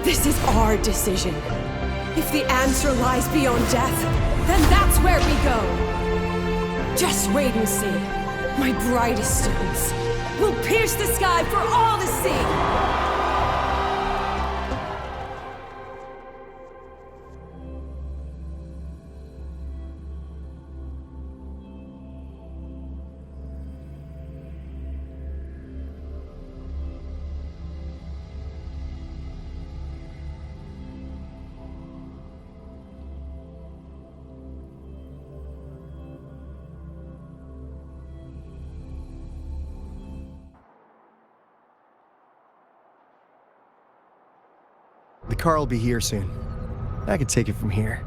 Speaker 16: This is our decision. If the answer lies beyond death, then that's where we go. Just wait and see. My brightest students will pierce the sky for all to see.
Speaker 6: The car will be here soon. I could take it from here.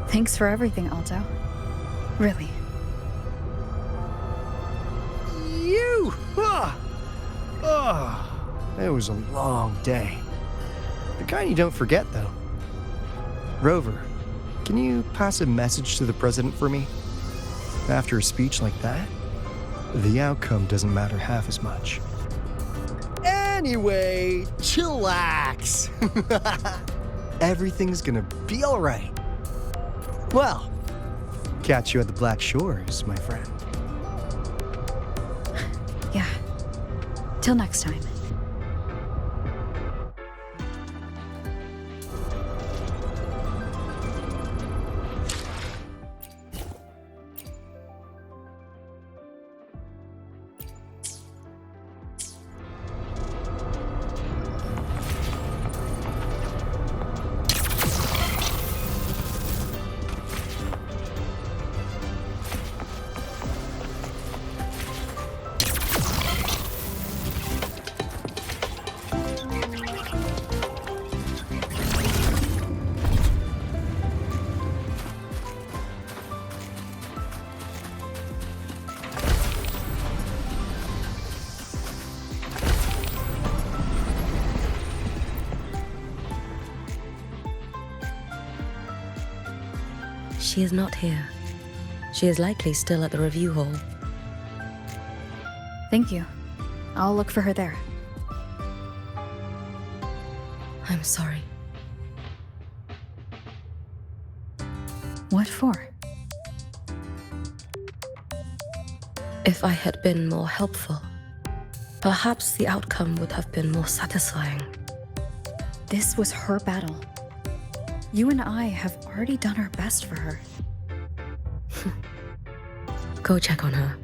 Speaker 3: Thanks for everything, Alto. Really.
Speaker 6: It was a long day. The kind you don't forget, though. Rover, can you pass a message to the president for me? After a speech like that, the outcome doesn't matter half as much. Anyway, chillax. Everything's gonna be all right. Well, catch you at the Black Shores, my friend.
Speaker 3: Yeah. Till next time.
Speaker 19: She is not here. She is likely still at the review hall.
Speaker 3: Thank you. I'll look for her there.
Speaker 19: I'm sorry.
Speaker 3: What for?
Speaker 19: If I had been more helpful, perhaps the outcome would have been more satisfying.
Speaker 3: This was her battle. You and I have already done our best for her.
Speaker 19: Go check on her.